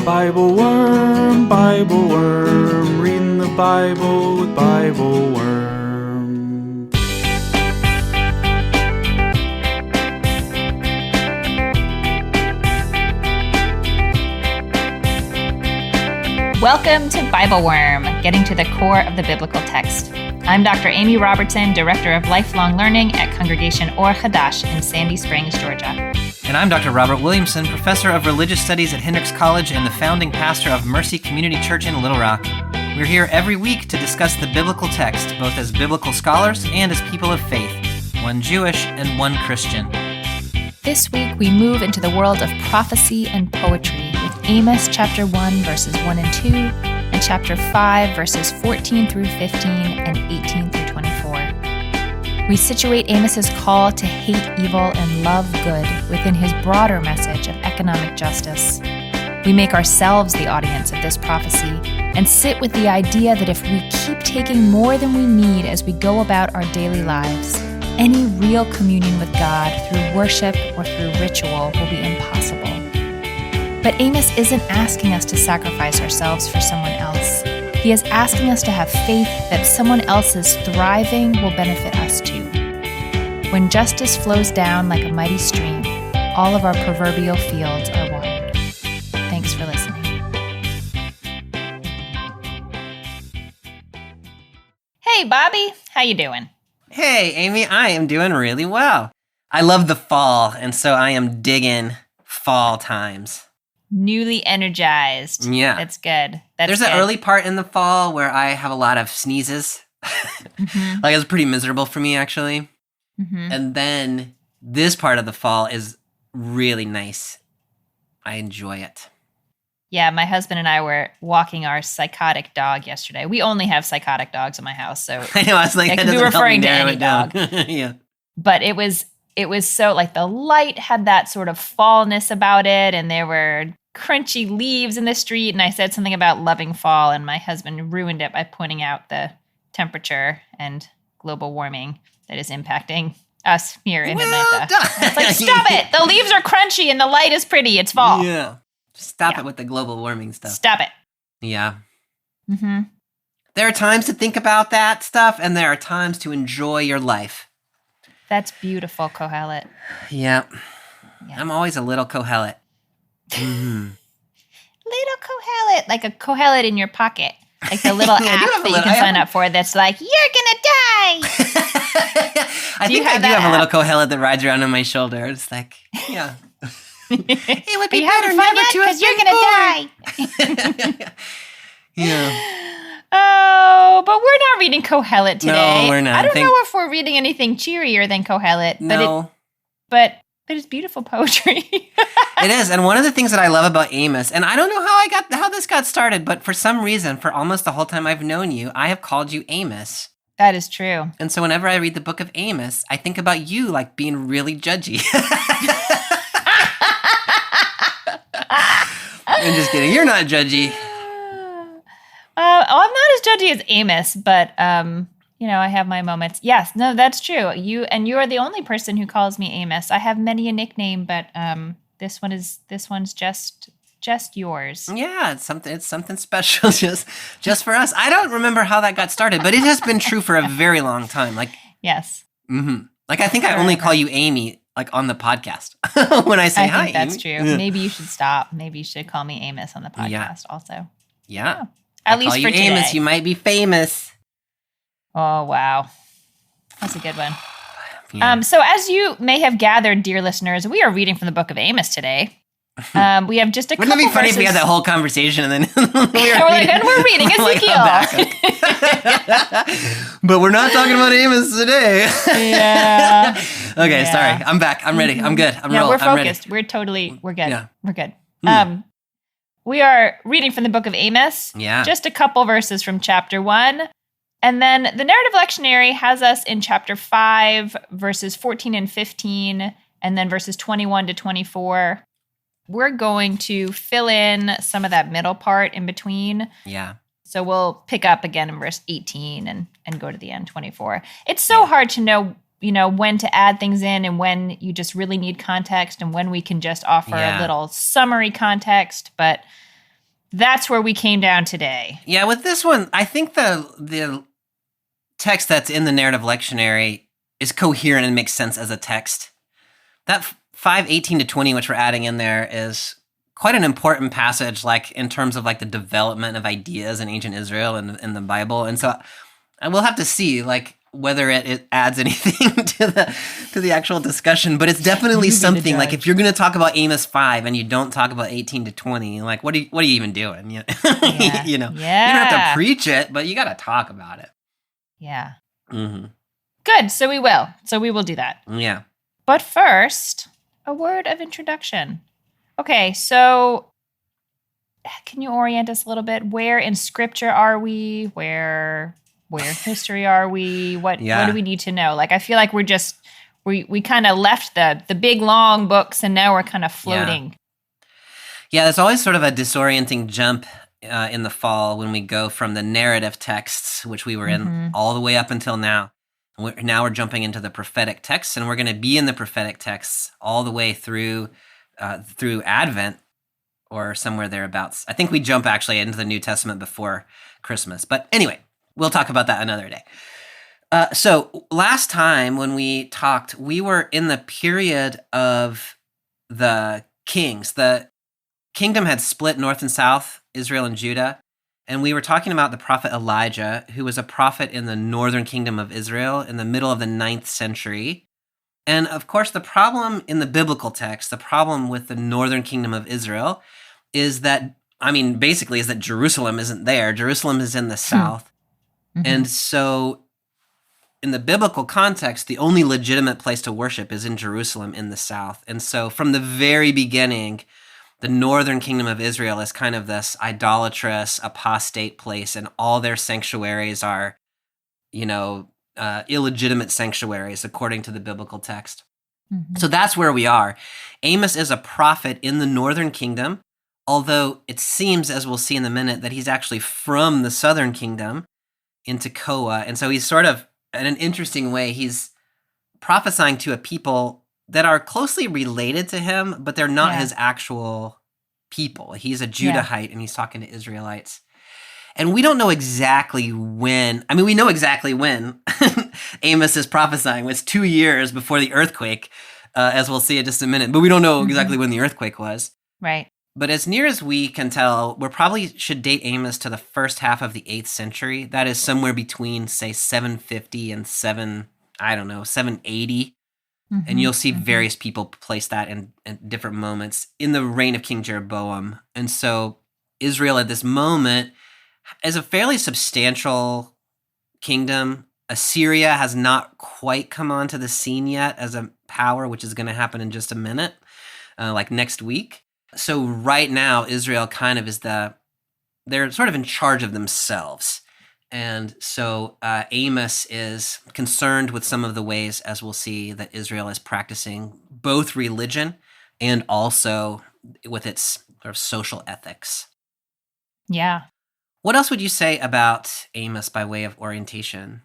Bible Worm, reading the Bible with Bible Worm. Welcome to Bible Worm, getting to the core of the biblical text. I'm Dr. Amy Robertson, Director of Lifelong Learning at Congregation Or Hadash in Sandy Springs, Georgia. And I'm Dr. Robert Williamson, Professor of Religious Studies at Hendrix College and the founding pastor of Mercy Community Church in Little Rock. We're here every week to discuss the biblical text, both as biblical scholars and as people of faith, one Jewish and one Christian. This week we move into the world of prophecy and poetry with Amos chapter 1 verses 1 and 2 and chapter 5 verses 14 through 15 and 18 through 24. We situate Amos's call to hate evil and love good within his broader message of economic justice. We make ourselves the audience of this prophecy and sit with the idea that if we keep taking more than we need as we go about our daily lives, any real communion with God through worship or through ritual will be impossible. But Amos isn't asking us to sacrifice ourselves for someone else. He is asking us to have faith that someone else's thriving will benefit us too. When justice flows down like a mighty stream, all of our proverbial fields are watered. Thanks for listening. Hey, Bobby, how you doing? Hey, Amy, I am doing really well. I love the fall, and so I am digging fall times. Newly energized. Yeah. That's good. There's an early part in the fall where I have a lot of sneezes. Mm-hmm. Like, it's pretty miserable for me, actually. Mm-hmm. And then this part of the fall is really nice. I enjoy it. Yeah, my husband and I were walking our psychotic dog yesterday. We only have psychotic dogs in my house, so I know, I was like, I that could be doesn't help me referring to narrow any it down. dog. Yeah. But it was so, like, the light had that sort of fallness about it, and there were crunchy leaves in the street, and I said something about loving fall, and my husband ruined it by pointing out the temperature and global warming that is impacting us here in Atlanta. It's like, stop it! The leaves are crunchy and the light is pretty. It's fall. Yeah. Stop it with the global warming stuff. Stop it. Yeah. Mm-hmm. There are times to think about that stuff, and there are times to enjoy your life. That's beautiful, Kohelet. Yeah. Yeah. I'm always a little Kohelet. Mm-hmm. Little Kohelet, like a Kohelet in your pocket. Like the little Yeah, app that you can sign up for that's like, you're gonna die. I think I do have a little Kohelet that rides around on my shoulder. It's like, yeah. It would be better never to have you're gonna die. Yeah. Oh, but we're not reading Kohelet today. No, we're not. I don't know if we're reading anything cheerier than Kohelet. No. But it's beautiful poetry. It is, and one of the things that I love about Amos, and I don't know how this got started, but for some reason, for almost the whole time I've known you, I have called you Amos. That is true. And so whenever I read the book of Amos, I think about you like being really judgy. I'm just kidding. You're not judgy. I'm not as judgy as Amos, but I have my moments. Yes, no, that's true. You are the only person who calls me Amos. I have many a nickname, but this one's just yours. Yeah, it's something special just for us. I don't remember how that got started, but it has been true for a very long time. Like, yes. Mm-hmm. Like, I think I only call you Amy like on the podcast when I say hi. I think that's Amy. true. Yeah. Maybe you should stop. Maybe you should call me Amos on the podcast also. Yeah. At least call for you today. Amos, you might be famous. Oh, wow. That's a good one. Yeah. So as you may have gathered, dear listeners, we are reading from the book of Amos today. We have just a couple Wouldn't it be funny verses. if we had that whole conversation and then we're reading Ezekiel. But we're not talking about Amos today. Yeah. Okay, sorry. I'm back. I'm ready. I'm good. We're focused. I'm ready. We're good. Yeah. We're good. We are reading from the book of Amos. Yeah. Just a couple verses from chapter 1. And then the narrative lectionary has us in chapter 5, verses 14 and 15, and then verses 21 to 24. We're going to fill in some of that middle part in between. Yeah. So we'll pick up again in verse 18 and go to the end, 24. It's so hard to know, when to add things in and when you just really need context and when we can just offer a little summary context. But that's where we came down today. Yeah, with this one, I think the text that's in the narrative lectionary is coherent and makes sense as a text. That 5:18-20, which we're adding in there, is quite an important passage, like in terms of like the development of ideas in ancient Israel and in the Bible. And so I will have to see like whether it adds anything to the actual discussion, but it's definitely something like if you're going to talk about Amos 5 and you don't talk about 18-20, like what are you even doing? You Yeah. you know, Yeah. you don't have to preach it, but you got to talk about it. Yeah. Mm-hmm. Good. So we will. So we will do that. Yeah. But first, a word of introduction. Okay, so can you orient us a little bit? Where in Scripture are we? Where in history are we? What do we need to know? Like, I feel like we kind of left the big long books, and now we're kind of floating. Yeah, there's always sort of a disorienting jump in the fall when we go from the narrative texts, which we were in all the way up until now. Now we're jumping into the prophetic texts, and we're going to be in the prophetic texts all the way through Advent or somewhere thereabouts. I think we jump actually into the New Testament before Christmas. But anyway, we'll talk about that another day. So last time when we talked, we were in the period of the kings. The kingdom had split north and south, Israel and Judah. And we were talking about the prophet Elijah, who was a prophet in the northern kingdom of Israel in the middle of the 9th century. And of course, the problem in the biblical text, the problem with the northern kingdom of Israel is that, basically is that Jerusalem isn't there. Jerusalem is in the south. And so in the biblical context, the only legitimate place to worship is in Jerusalem in the south. And so from the very beginning, the northern kingdom of Israel is kind of this idolatrous, apostate place, and all their sanctuaries are, illegitimate sanctuaries according to the biblical text. So that's where we are. Amos is a prophet in the northern kingdom, although it seems, as we'll see in a minute, that he's actually from the southern kingdom in Tekoa. And so he's sort of, in an interesting way, he's prophesying to a people that are closely related to him, but they're not his actual people. He's a Judahite, and he's talking to Israelites. And we don't know exactly when. We know exactly when Amos is prophesying. It's 2 years before the earthquake, as we'll see in just a minute. But we don't know exactly when the earthquake was. Right. But as near as we can tell, we probably should date Amos to the first half of the 8th century. That is somewhere between, say, 750 and 780. And you'll see various people place that in different moments in the reign of King Jeroboam. And so Israel at this moment is a fairly substantial kingdom. Assyria has not quite come onto the scene yet as a power, which is going to happen in just a minute, like next week. So right now, Israel kind of is they're sort of in charge of themselves. And so Amos is concerned with some of the ways, as we'll see, that Israel is practicing both religion and also with its sort of social ethics. Yeah. What else would you say about Amos by way of orientation?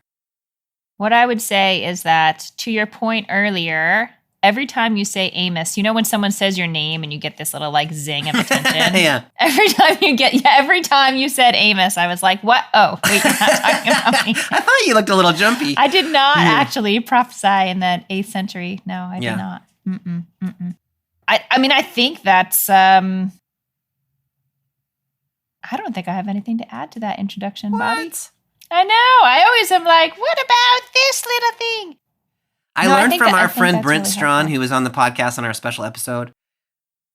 What I would say is that, to your point earlier, every time you say Amos, when someone says your name and you get this little like zing of attention? Yeah. Every time you said Amos, I was like, what? Oh, wait, you're not talking about me. I thought you looked a little jumpy. I did not actually prophesy in the 8th century. No, I did not. I think that's, I don't think I have anything to add to that introduction, Bobby. I know. I always am like, what about this little thing? I learned from our friend Brent Strawn, who was on the podcast on our special episode.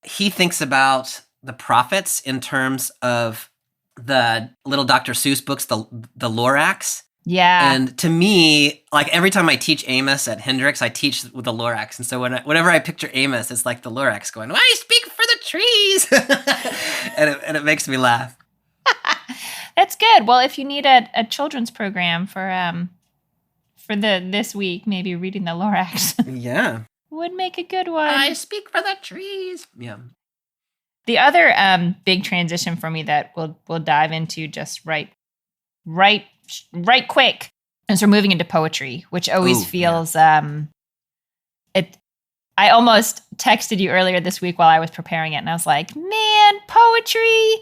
He thinks about the prophets in terms of the little Dr. Seuss books, the Lorax. Yeah. And to me, like every time I teach Amos at Hendrix, I teach with the Lorax. And so whenever I picture Amos, it's like the Lorax going, I speak for the trees. and it makes me laugh. That's good. Well, if you need a children's program for this week, maybe reading the Lorax. Yeah. Would make a good one. I speak for the trees. Yeah. The other big transition for me that we'll dive into just right quick as we're moving into poetry, which always feels I almost texted you earlier this week while I was preparing it, and I was like, man, poetry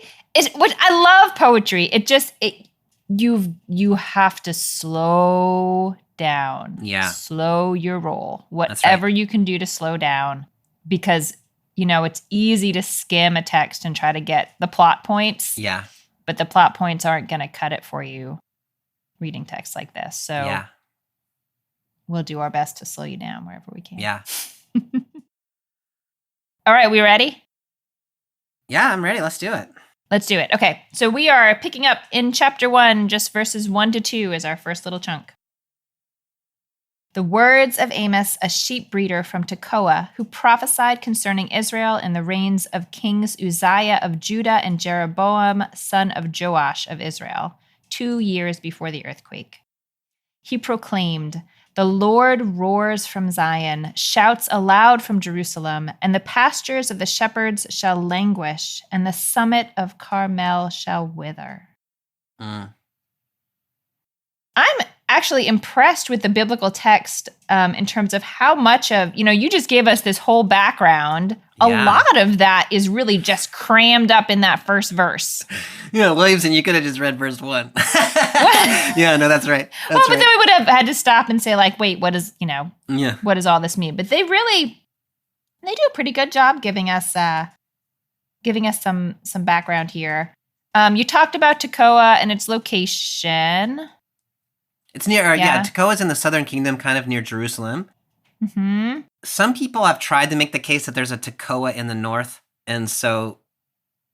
Which I love poetry. You have to slow down. Yeah. Slow your roll. That's Whatever you can do to slow down, because it's easy to skim a text and try to get the plot points. Yeah. But the plot points aren't going to cut it for you reading text like this. So we'll do our best to slow you down wherever we can. Yeah. All right, we ready? Yeah, I'm ready. Let's do it. Let's do it. Okay, so we are picking up in chapter 1, just verses 1 to 2 is our first little chunk. The words of Amos, a sheep breeder from Tekoa, who prophesied concerning Israel in the reigns of kings Uzziah of Judah and Jeroboam, son of Joash of Israel, 2 years before the earthquake. He proclaimed, "The Lord roars from Zion, shouts aloud from Jerusalem, and the pastures of the shepherds shall languish, and the summit of Carmel shall wither." I'm actually impressed with the biblical text in terms of how much of, you just gave us this whole background. A lot of that is really just crammed up in that first verse. Yeah, Williamson, you could have just read verse 1. Yeah, no, that's right. But then we would have had to stop and say, like, wait, what does all this mean? But they do a pretty good job giving us some background here. You talked about Tekoa and its location. It's near, Tekoa's in the southern kingdom, kind of near Jerusalem. Mm-hmm. Some people have tried to make the case that there's a Tekoa in the north, and so,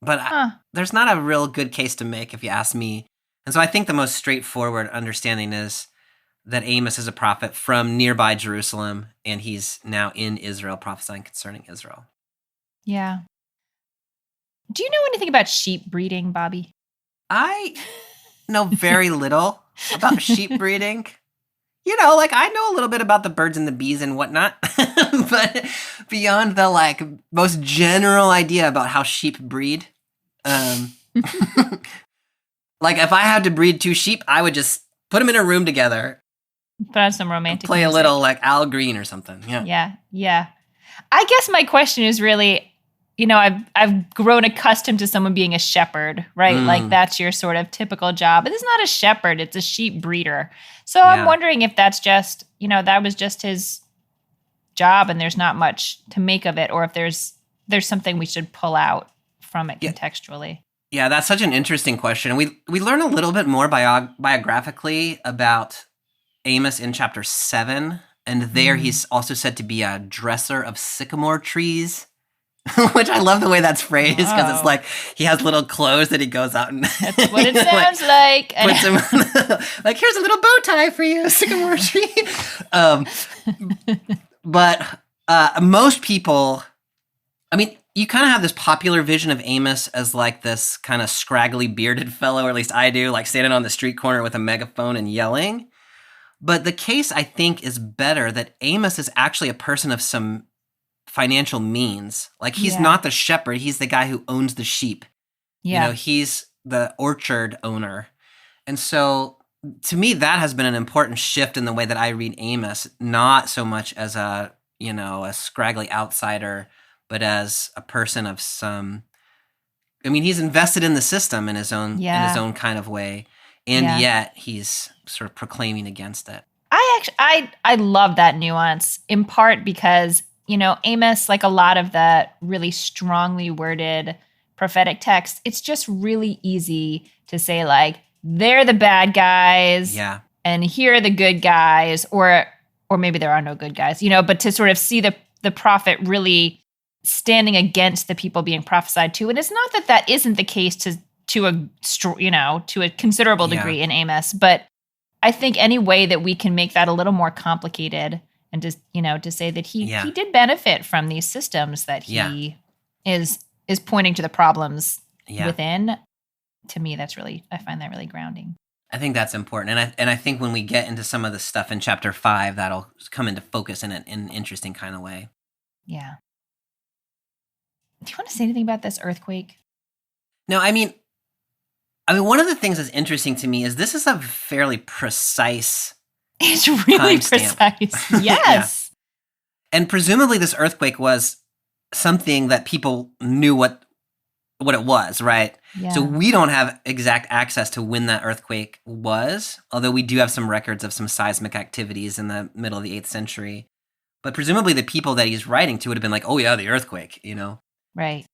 there's not a real good case to make, if you ask me. And so I think the most straightforward understanding is that Amos is a prophet from nearby Jerusalem, and he's now in Israel prophesying concerning Israel. Yeah. Do you know anything about sheep breeding, Bobby? I know very little about sheep breeding. I know a little bit about the birds and the bees and whatnot, but beyond the most general idea about how sheep breed, if I had to breed 2 sheep, I would just put them in a room together. Put on some romantic play music. A little Al Green or something. Yeah. I guess my question is really, I've grown accustomed to someone being a shepherd, right? Like that's your sort of typical job. But it's not a shepherd, it's a sheep breeder. So I'm wondering if that's just, that was just his job and there's not much to make of it, or if there's something we should pull out from it contextually. Yeah, that's such an interesting question. We learn a little bit more biographically about Amos in chapter 7, and there he's also said to be a dresser of sycamore trees. Which I love the way that's phrased, because it's like he has little clothes that he goes out and that's what it sounds like. Puts him here's a little bow tie for you, sycamore tree. But most people, you kind of have this popular vision of Amos as this kind of scraggly bearded fellow, or at least I do, standing on the street corner with a megaphone and yelling. But the case, I think, is better that Amos is actually a person of some financial means. He's not the shepherd, he's the guy who owns the sheep. He's the orchard owner. And so to me, that has been an important shift in the way that I read Amos, not so much as a scraggly outsider, but as a person of some, he's invested in the system in his own kind of way. And yet he's sort of proclaiming against it. I love that nuance, in part because Amos, like a lot of the really strongly worded prophetic text, it's just really easy to say they're the bad guys, and here are the good guys, or maybe there are no good guys, but to sort of see the prophet really standing against the people being prophesied to. And it's not that isn't the case to a considerable degree in Amos, but I think any way that we can make that a little more complicated, and to say that he did benefit from these systems that he is pointing to the problems within. To me, I find that really grounding. I think that's important, and I think when we get into some of the stuff in chapter 5, that'll come into focus in an interesting kind of way. Yeah. Do you want to say anything about this earthquake? No, one of the things that's interesting to me is this is a fairly precise. It's really precise. Yes. And presumably this earthquake was something that people knew what what it was, right? Yeah. So we don't have exact access to when that earthquake was, although we do have some records of some seismic activities in the middle of the 8th century. But presumably the people that he's writing to would have been like, oh yeah, the earthquake, Right.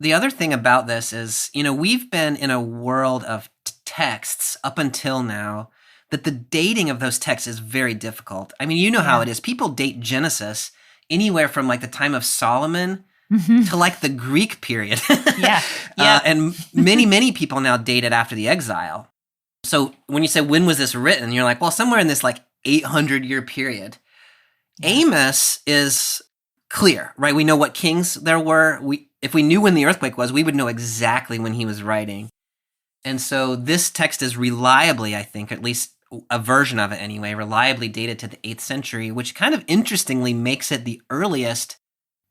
The other thing about this is, we've been in a world of texts up until now that the dating of those texts is very difficult. I mean, you know how it is. People date Genesis anywhere from like the time of Solomon to like the Greek period. Yeah. And many people now date it after the exile. So when you say, when was this written? You're like, well, somewhere in this like 800-year period. Yeah. Amos is clear, right? We know what kings there were. If we knew when the earthquake was, we would know exactly when he was writing. And so this text is reliably, I think, at least a version of it anyway, reliably dated to the 8th century, which kind of interestingly makes it the earliest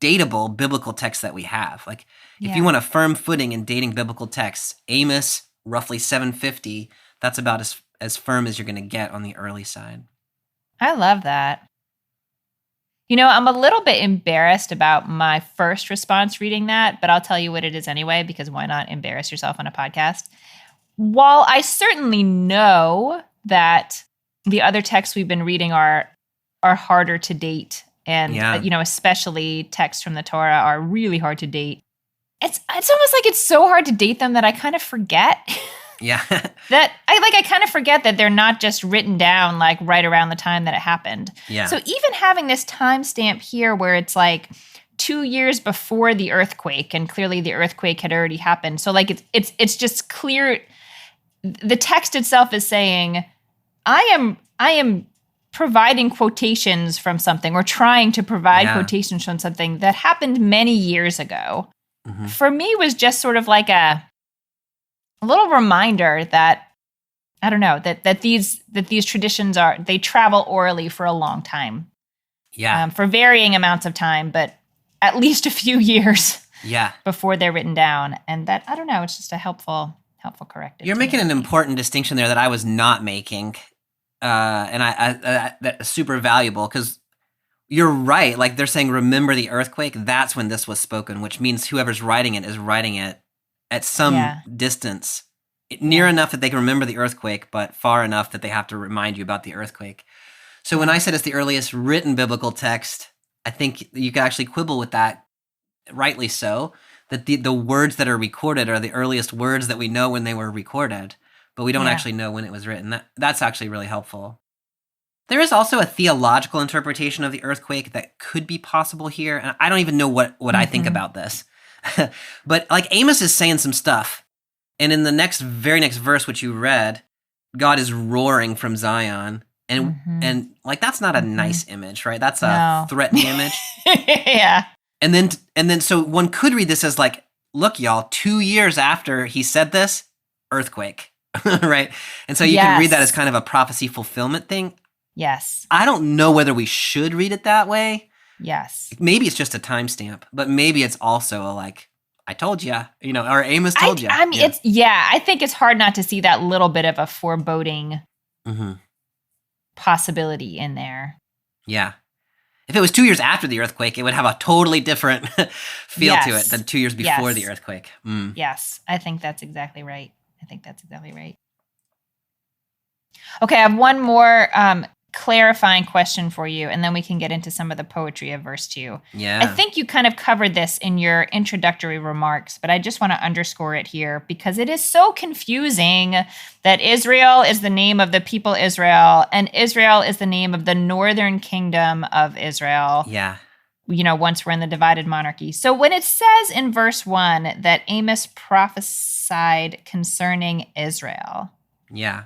datable biblical text that we have. Like, if you want a firm footing in dating biblical texts, Amos, roughly 750, that's about as firm as you're going to get on the early side. I love that. I'm a little bit embarrassed about my first response reading that, but I'll tell you what it is anyway, because why not embarrass yourself on a podcast? While I certainly know that the other texts we've been reading are harder to date, and especially texts from the Torah are really hard to date. It's almost like it's so hard to date them that I kind of forget. Yeah. that I kind of forget that they're not just written down like right around the time that it happened. Yeah. So even having this timestamp here where it's like 2 years before the earthquake, and clearly the earthquake had already happened. So like it's just clear. The text itself is saying, I am providing quotations from something, or trying to provide quotations from something that happened many years ago. Mm-hmm. For me, was just sort of like a little reminder that, I don't know, that these traditions they travel orally for a long time. Yeah. For varying amounts of time, but at least a few years before they're written down. And that, I don't know, it's just a helpful corrective. You're making an important distinction there that I was not making. And I that's super valuable, because you're right. Like, they're saying, remember the earthquake. That's when this was spoken, which means whoever's writing it is writing it at some distance, near enough that they can remember the earthquake, but far enough that they have to remind you about the earthquake. So when I said it's the earliest written biblical text, I think you could actually quibble with that, rightly so, that the words that are recorded are the earliest words that we know when they were recorded, but we don't actually know when it was written. That's actually really helpful. There is also a theological interpretation of the earthquake that could be possible here, and I don't even know what I think about this. But like, Amos is saying some stuff, and in the very next verse, which you read, God is roaring from Zion, and like, that's not a nice image, right? That's a threatening image. Yeah. And then so one could read this as like, look, y'all, 2 years after he said this, earthquake, right? And so you can read that as kind of a prophecy fulfillment thing. Yes. I don't know whether we should read it that way. Yes. Maybe it's just a timestamp, but maybe it's also a like, I told you, or Amos told you. I mean, I think it's hard not to see that little bit of a foreboding possibility in there. Yeah. If it was 2 years after the earthquake, it would have a totally different feel to it than 2 years before the earthquake. Mm. Yes, I think that's exactly right. Okay, I have one more clarifying question for you, and then we can get into some of the poetry of verse 2. Yeah. I think you kind of covered this in your introductory remarks, but I just want to underscore it here because it is so confusing that Israel is the name of the people Israel, and Israel is the name of the northern kingdom of Israel. Yeah. Once we're in the divided monarchy. So when it says in verse 1 that Amos prophesied concerning Israel. Yeah.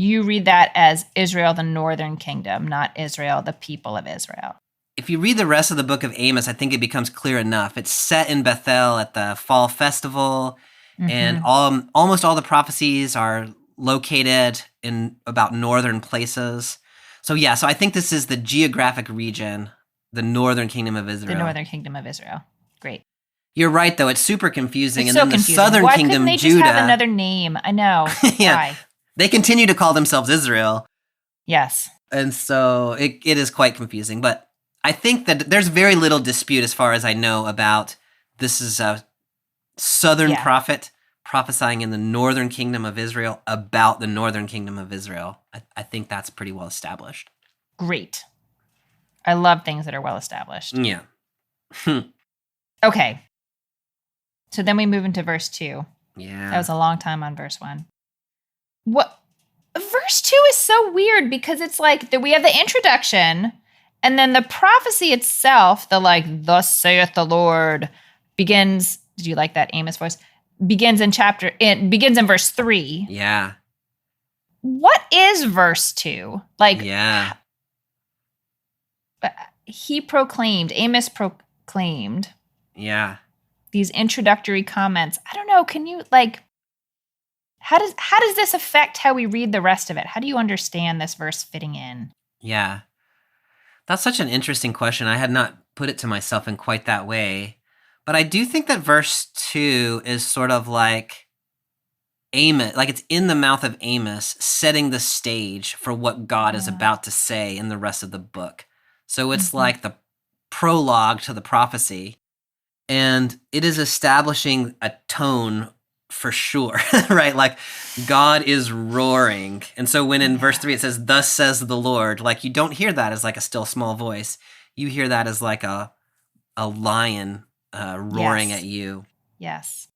You read that as Israel, the northern kingdom, not Israel, the people of Israel. If you read the rest of the book of Amos, I think it becomes clear enough. It's set in Bethel at the fall festival, and almost all the prophecies are located in about northern places. So I think this is the geographic region, the northern kingdom of Israel. The northern kingdom of Israel. Great. You're right, though. It's super confusing. It's and so then confusing. The southern Why kingdom, couldn't they Judah. just have another name? I know. Why? They continue to call themselves Israel. Yes. And so it is quite confusing. But I think that there's very little dispute, as far as I know, about this is southern Yeah. prophet prophesying in the northern kingdom of Israel about the northern kingdom of Israel. I think that's pretty well established. Great. I love things that are well established. Yeah. Okay. So then we move into verse 2. Yeah. That was a long time on verse 1. What? Verse 2 is so weird because it's like we have the introduction, and then the prophecy itself, the like, thus saith the Lord, begins. Did you like that Amos voice? Begins in verse 3. Yeah. What is verse 2? Like, Yeah. Amos proclaimed Yeah. these introductory comments. I don't know. Can you like, how does this affect how we read the rest of it? How do you understand this verse fitting in? Yeah. That's such an interesting question. I had not put it to myself in quite that way. But I do think that verse 2 is sort of like Amos, like it's in the mouth of Amos, setting the stage for what God is about to say in the rest of the book. So it's like the prologue to the prophecy, and it is establishing a tone for sure, right? Like God is roaring. And so when in verse 3 it says, thus says the Lord, like you don't hear that as like a still small voice. You hear that as like a lion roaring at you. Yes.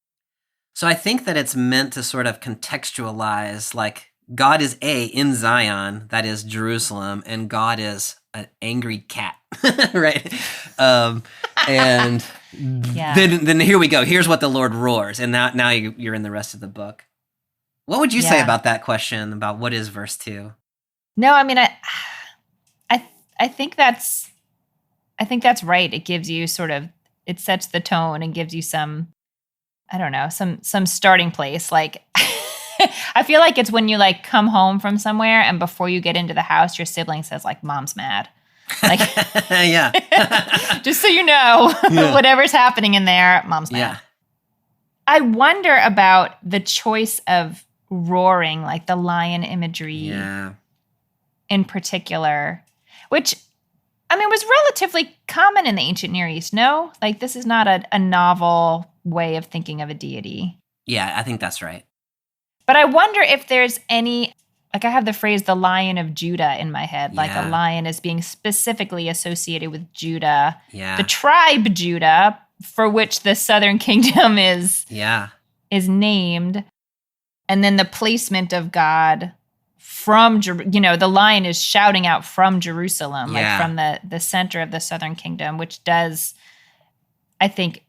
So I think that it's meant to sort of contextualize, like God is in Zion, that is Jerusalem, and God is an angry cat, right? And then here we go. Here's what the Lord roars, and now you're in the rest of the book. What would you say about that question? About what is verse 2? No, I mean, I think that's right. It gives you it sets the tone and gives you some, I don't know, some starting place. Like, I feel like it's when you like come home from somewhere and before you get into the house, your sibling says like, "Mom's mad." Like, yeah. Just so you know, whatever's happening in there, Mom's mad. Yeah. I wonder about the choice of roaring, like the lion imagery in particular, which, I mean, was relatively common in the ancient Near East, no? Like, this is not a novel way of thinking of a deity. Yeah, I think that's right. But I wonder if there's any, like I have the phrase, the Lion of Judah in my head, like a lion is being specifically associated with Judah. Yeah. The tribe Judah, for which the southern kingdom is named. And then the placement of God from, the lion is shouting out from Jerusalem, like from the center of the southern kingdom, which does, I think,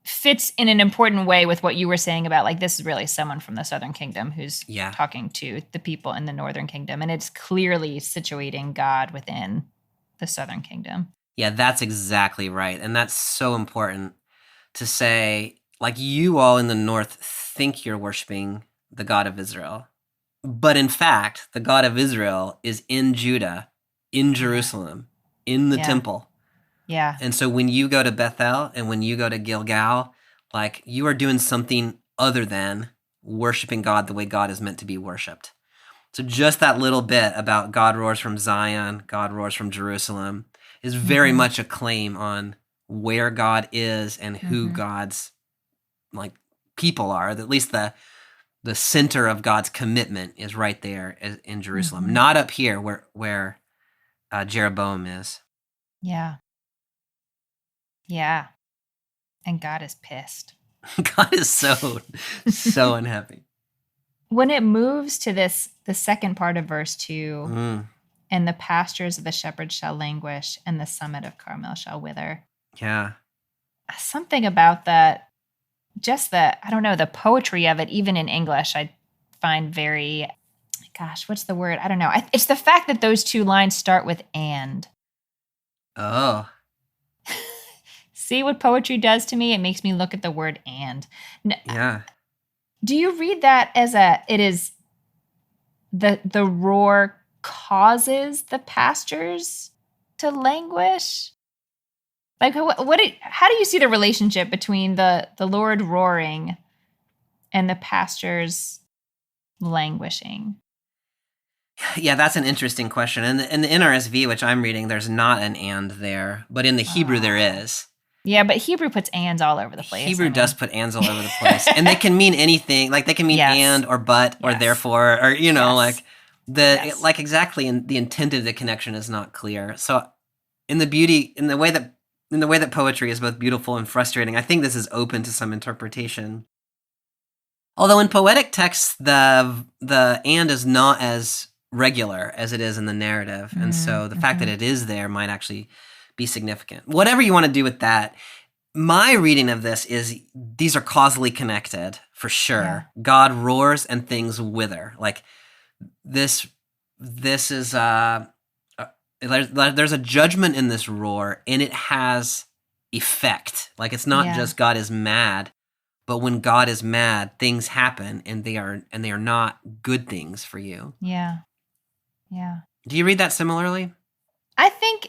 fits in an important way with what you were saying about, like, this is really someone from the southern kingdom who's talking to the people in the northern kingdom. And it's clearly situating God within the southern kingdom. Yeah, that's exactly right. And that's so important to say, like, you all in the north think you're worshiping the God of Israel. But in fact, the God of Israel is in Judah, in Jerusalem, in the temple. Yeah. And so when you go to Bethel and when you go to Gilgal, like, you are doing something other than worshiping God the way God is meant to be worshiped. So just that little bit about God roars from Zion, God roars from Jerusalem is very much a claim on where God is and who God's, like, people are. At least the center of God's commitment is right there in Jerusalem, not up here where Jeroboam is. Yeah. Yeah. And God is pissed. God is so unhappy. When it moves to the second part of verse 2, and the pastures of the shepherd shall languish, and the summit of Carmel shall wither. Yeah. Something about that, just I don't know, the poetry of it, even in English, I find very, gosh, what's the word? I don't know. It's the fact that those two lines start with "and." Oh. See what poetry does to me? It makes me look at the word "and." Yeah. Do you read that as it is the roar causes the pastures to languish? Like, how do you see the relationship between the Lord roaring and the pastures languishing? Yeah, that's an interesting question. And in the NRSV, which I'm reading, there's not an "and" there, but in the Hebrew there is. Yeah, but Hebrew puts ands all over the place. Hebrew does put ands all over the place. And they can mean anything. Like they can mean and or but or therefore or, like like exactly in the intent of the connection is not clear. So in the way that poetry is both beautiful and frustrating, I think this is open to some interpretation. Although in poetic texts, the and is not as regular as it is in the narrative. And so the fact that it is there might actually be significant. Whatever you want to do with that, my reading of this is these are causally connected for sure. Yeah. God roars and things wither. Like this is there's a judgment in this roar, and it has effect. Like it's not just God is mad, but when God is mad, things happen, and they are not good things for you. Yeah. Do you read that similarly? I think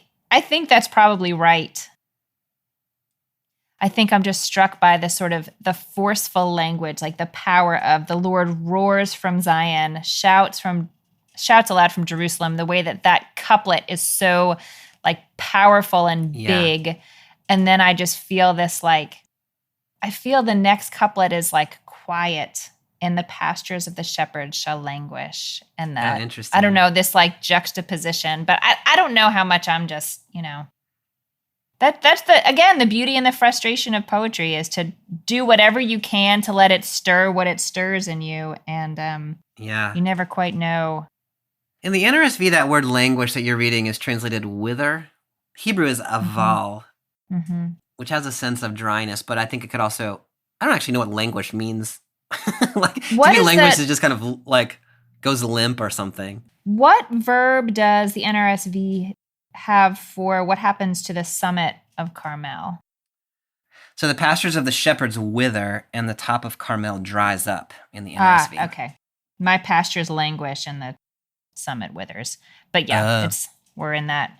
that's probably right. I think I'm just struck by the sort of the forceful language, like the power of the Lord roars from Zion, shouts aloud from Jerusalem, the way that couplet is so like powerful and big. And then I just feel this I feel the next couplet is like quiet, and the pastures of the shepherds shall languish. And that, interesting. I don't know, this like juxtaposition, but I don't know how much I'm just, that's the beauty and the frustration of poetry is to do whatever you can to let it stir what it stirs in you. And you never quite know. In the NRSV, that word languish that you're reading is translated wither. Hebrew is aval, which has a sense of dryness, but I think it could also, I don't actually know what languish means. Like, to me, language is just kind of like goes limp or something. What verb does the NRSV have for what happens to the summit of Carmel? So the pastures of the shepherds wither, and the top of Carmel dries up in the NRSV. Okay. My pastures languish, and the summit withers. But we're in that.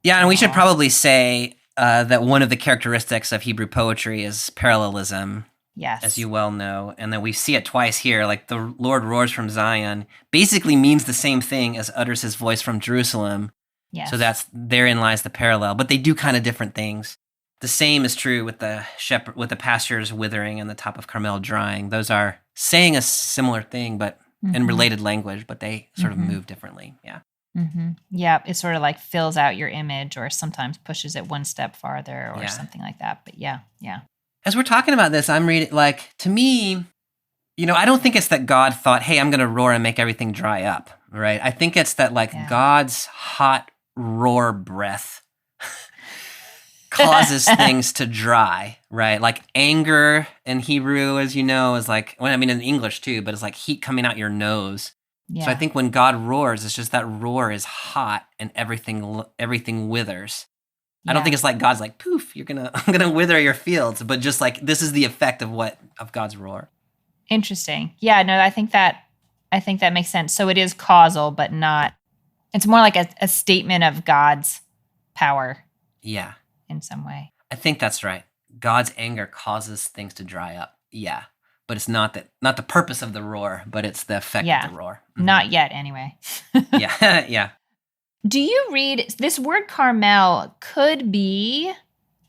Yeah, and we should probably say that one of the characteristics of Hebrew poetry is parallelism. Yes. As you well know, and that we see it twice here. Like the Lord roars from Zion basically means the same thing as utters his voice from Jerusalem. Yes. So therein lies the parallel, but they do kind of different things. The same is true with the pastures withering and the top of Carmel drying. Those are saying a similar thing, but in related language, but they sort of move differently. Yeah. Yeah, it sort of like fills out your image, or sometimes pushes it one step farther, or something like that. But yeah. As we're talking about this, I'm reading, like, to me, I don't think it's that God thought, hey, I'm going to roar and make everything dry up, right? I think it's that, God's hot roar breath causes things to dry, right? Like anger in Hebrew, as you know, is like, in English too, but it's like heat coming out your nose. Yeah. So I think when God roars, it's just that roar is hot and everything withers. I don't think it's like God's like, poof, I'm gonna wither your fields, but just like this is the effect of God's roar. Interesting. Yeah, no, I think that makes sense. So it is causal, but not. It's more like a statement of God's power. Yeah. In some way. I think that's right. God's anger causes things to dry up. Yeah. But it's not the purpose of the roar, but it's the effect of the roar. Not yet, anyway. Yeah. Do you read, this word Carmel could be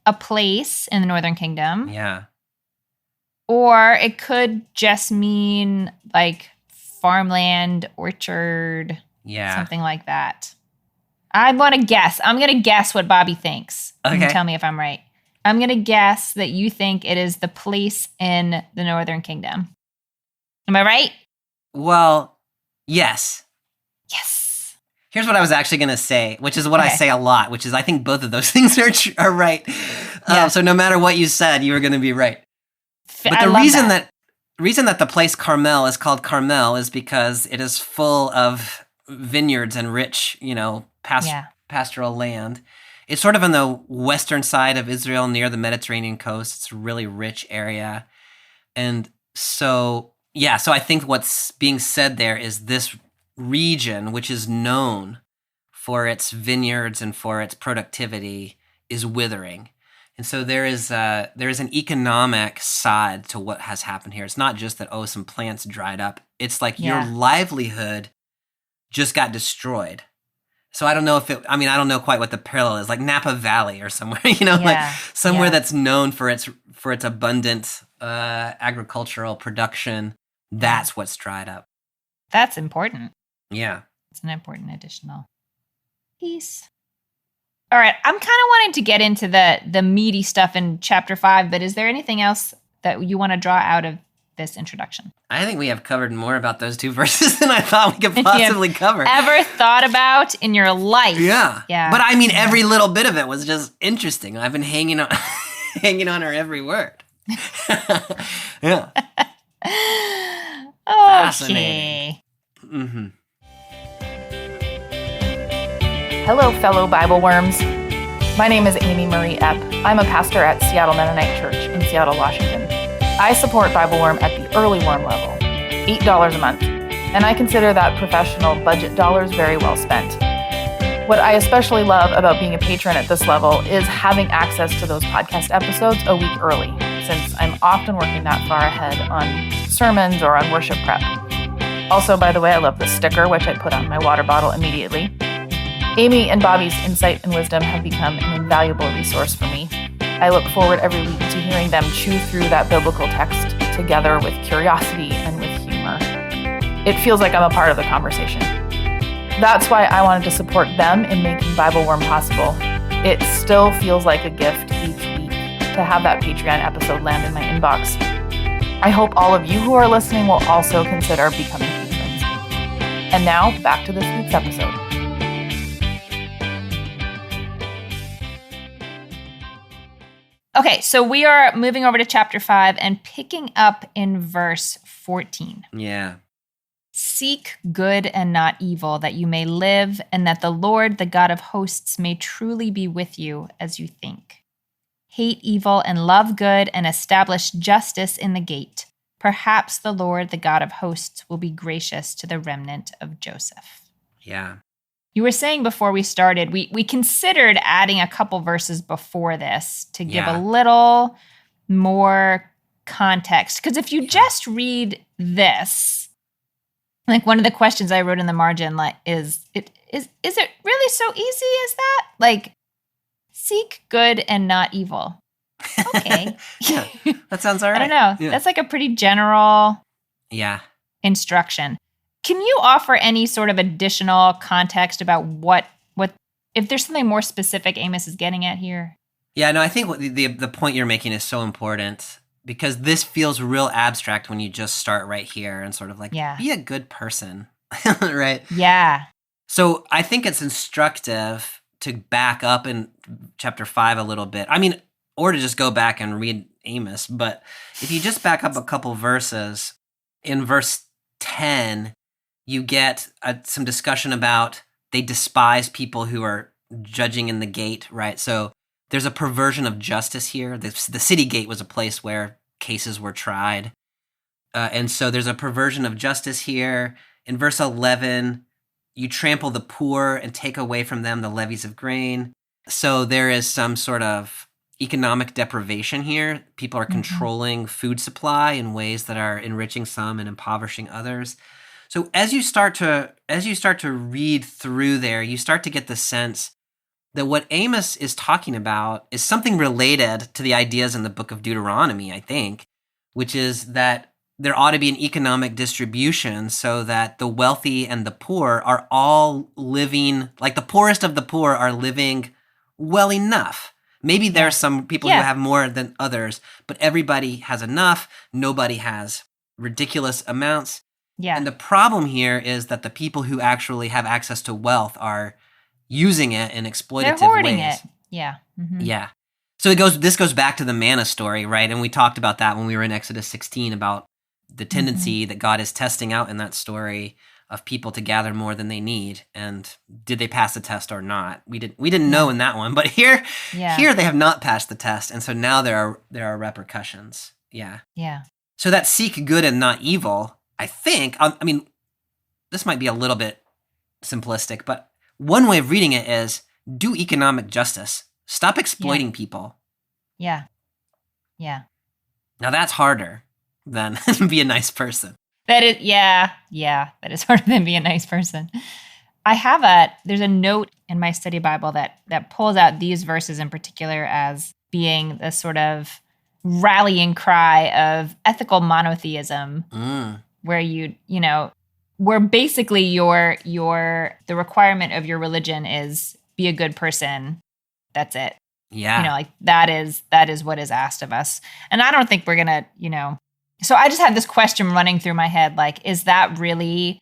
a place in the Northern Kingdom. Yeah. Or it could just mean like farmland, orchard, something like that. I want to guess. I'm going to guess what Bobby thinks. Okay. You can tell me if I'm right. I'm going to guess that you think it is the place in the Northern Kingdom. Am I right? Well, yes. Yes. Here's what I was actually going to say, which is what I say a lot, which is I think both of those things are right. So no matter what you said, you were going to be right. But the reason that the place Carmel is called Carmel is because it is full of vineyards and rich, pastoral land. It's sort of on the western side of Israel near the Mediterranean coast. It's a really rich area. And so I think what's being said there is this region, which is known for its vineyards and for its productivity, is withering. And so there is an economic side to what has happened here. It's not just that, some plants dried up. It's like your livelihood just got destroyed. So I don't know I don't know quite what the parallel is, like Napa Valley or somewhere, like somewhere that's known for its abundant agricultural production. That's what's dried up. That's important. Yeah. It's an important additional piece. All right. I'm kind of wanting to get into the meaty stuff in chapter 5, but is there anything else that you want to draw out of this introduction? I think we have covered more about those 2 verses than I thought we could possibly cover. Ever thought about in your life? Yeah. Yeah. But I mean, every little bit of it was just interesting. I've been hanging on her every word. Yeah. Okay. Mm-hmm. Hello, fellow Bible worms. My name is Amy Marie Epp. I'm a pastor at Seattle Mennonite Church in Seattle, Washington. I support Bible Worm at the early worm level, $8 a month, and I consider that professional budget dollars very well spent. What I especially love about being a patron at this level is having access to those podcast episodes a week early, since I'm often working that far ahead on sermons or on worship prep. Also, by the way, I love the sticker, which I put on my water bottle immediately. Amy and Bobby's insight and wisdom have become an invaluable resource for me. I look forward every week to hearing them chew through that biblical text together with curiosity and with humor. It feels like I'm a part of the conversation. That's why I wanted to support them in making Bible Worm possible. It still feels like a gift each week to have that Patreon episode land in my inbox. I hope all of you who are listening will also consider becoming patrons. And now, back to this week's episode. Okay, so we are moving over to chapter 5 and picking up in verse 14. Yeah. Seek good and not evil, that you may live, and that the Lord, the God of hosts, may truly be with you as you think. Hate evil and love good, and establish justice in the gate. Perhaps the Lord, the God of hosts, will be gracious to the remnant of Joseph. Yeah. You were saying before we started, we considered adding a couple verses before this to give a little more context. Because if you just read this, like one of the questions I wrote in the margin, like, is it really so easy as that? Like, seek good and not evil. Okay. Yeah, that sounds all right. I don't know. Yeah. That's like a pretty general instruction. Can you offer any sort of additional context about what if there's something more specific Amos is getting at here? Yeah, no, I think what the point you're making is so important because this feels real abstract when you just start right here and sort of like, be a good person, right? Yeah. So I think it's instructive to back up in chapter 5 a little bit. I mean, or to just go back and read Amos. But if you just back up a couple verses, in verse 10, you get some discussion about they despise people who are judging in the gate, right? So there's a perversion of justice here. The city gate was a place where cases were tried. And so there's a perversion of justice here. In verse 11, you trample the poor and take away from them the levies of grain. So there is some sort of economic deprivation here. People are controlling food supply in ways that are enriching some and impoverishing others. So as you start to read through there, you start to get the sense that what Amos is talking about is something related to the ideas in the book of Deuteronomy, I think, which is that there ought to be an economic distribution so that the wealthy and the poor are all living, like the poorest of the poor are living well enough. Maybe there are some people who have more than others, but everybody has enough. Nobody has ridiculous amounts. Yeah. And the problem here is that the people who actually have access to wealth are using it in exploitative ways. They're hoarding it. Yeah. Mm-hmm. Yeah. So this goes back to the manna story, right? And we talked about that when we were in Exodus 16 about the tendency that God is testing out in that story of people to gather more than they need. And did they pass the test or not? We didn't know in that one, but here they have not passed the test. And so now there are repercussions. Yeah. Yeah. So that seek good and not evil, I think, I mean, this might be a little bit simplistic, but one way of reading it is do economic justice. Stop exploiting people. Yeah. Yeah. Now that's harder than be a nice person. That is, that is harder than be a nice person. there's a note in my study Bible that pulls out these verses in particular as being the sort of rallying cry of ethical monotheism, where where basically the requirement of your religion is be a good person. That's it. Yeah. Like that is what is asked of us. And I don't think we're gonna, so I just had this question running through my head, like, is that really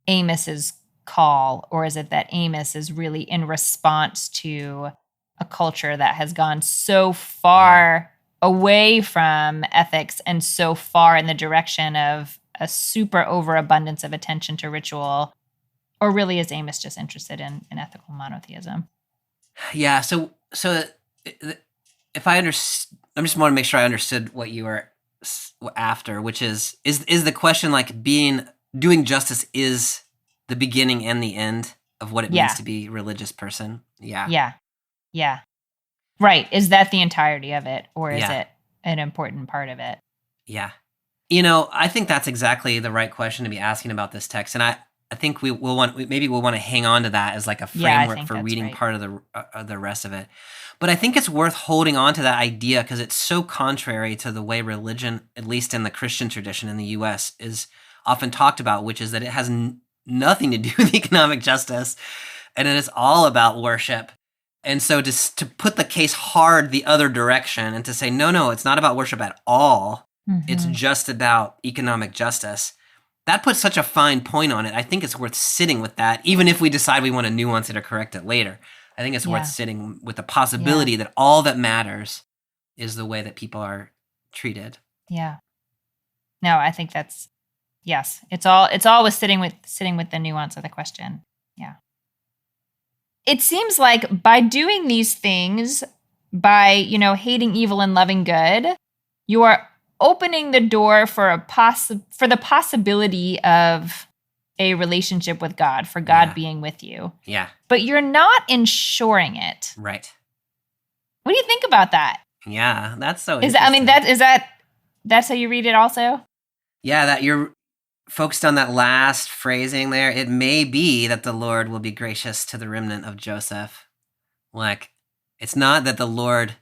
Amos's call, or is it that Amos is really in response to a culture that has gone so far away from ethics and so far in the direction of a super overabundance of attention to ritual? Or really is Amos just interested in ethical monotheism? Yeah. So if I understand, I just want to make sure I understood what you were after, which is the question like doing justice is the beginning and the end of what it means to be a religious person? Yeah. Yeah. Right. Is that the entirety of it, or is it an important part of it? Yeah. I think that's exactly the right question to be asking about this text. And I think we'll want to hang on to that as like a framework for reading part of the rest of it. But I think it's worth holding on to that idea because it's so contrary to the way religion, at least in the Christian tradition in the U.S., is often talked about, which is that it has nothing to do with economic justice, and it is all about worship. And so to put the case hard the other direction and to say, no, it's not about worship at all. Mm-hmm. It's just about economic justice. That puts such a fine point on it. I think it's worth sitting with that, even if we decide we want to nuance it or correct it later. I think it's worth sitting with the possibility that all that matters is the way that people are treated. Yeah. No, I think that's, yes. It's always sitting with the nuance of the question. Yeah. It seems like by doing these things, by, hating evil and loving good, you are opening the door for the possibility of a relationship with God, for God being with you. Yeah. But you're not ensuring it. Right. What do you think about that? Yeah, that's so interesting. That's how you read it also? Yeah, that you're focused on that last phrasing there. It may be that the Lord will be gracious to the remnant of Joseph. Like, it's not that the Lord,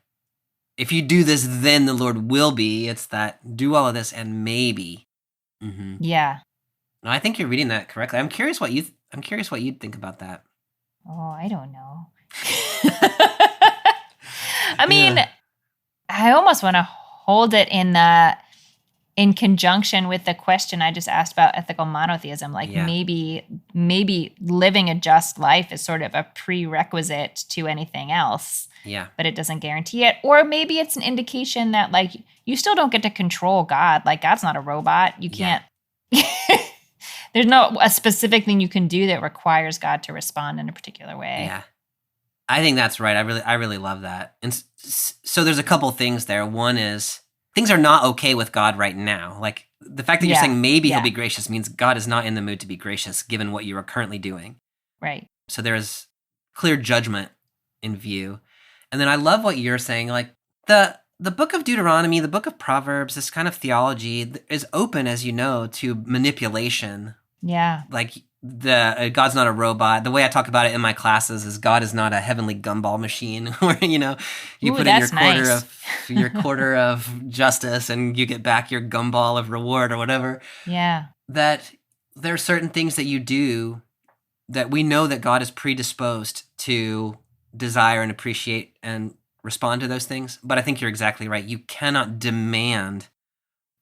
if you do this, then the Lord will be. It's that do all of this and maybe. Mm-hmm. Yeah. No, I think you're reading that correctly. I'm curious what you'd think about that. Oh, I don't know. I mean, I almost want to hold it in conjunction with the question I just asked about ethical monotheism. Like maybe living a just life is sort of a prerequisite to anything else. Yeah. But it doesn't guarantee it. Or maybe it's an indication that like you still don't get to control God. Like God's not a robot. You can't. There's a specific thing you can do that requires God to respond in a particular way. Yeah. I think that's right. I really love that. And so there's a couple things there. One is things are not okay with God right now. Like the fact that you're saying maybe he'll be gracious means God is not in the mood to be gracious given what you are currently doing. Right. So there is clear judgment in view. And then I love what you're saying. Like the book of Deuteronomy, the book of Proverbs, this kind of theology is open, as you know, to manipulation. Yeah. Like God's not a robot. The way I talk about it in my classes is God is not a heavenly gumball machine where, you put in your quarter of justice and you get back your gumball of reward or whatever. Yeah. That there are certain things that you do that we know that God is predisposed to desire and appreciate and respond to those things. But I think you're exactly right. You cannot demand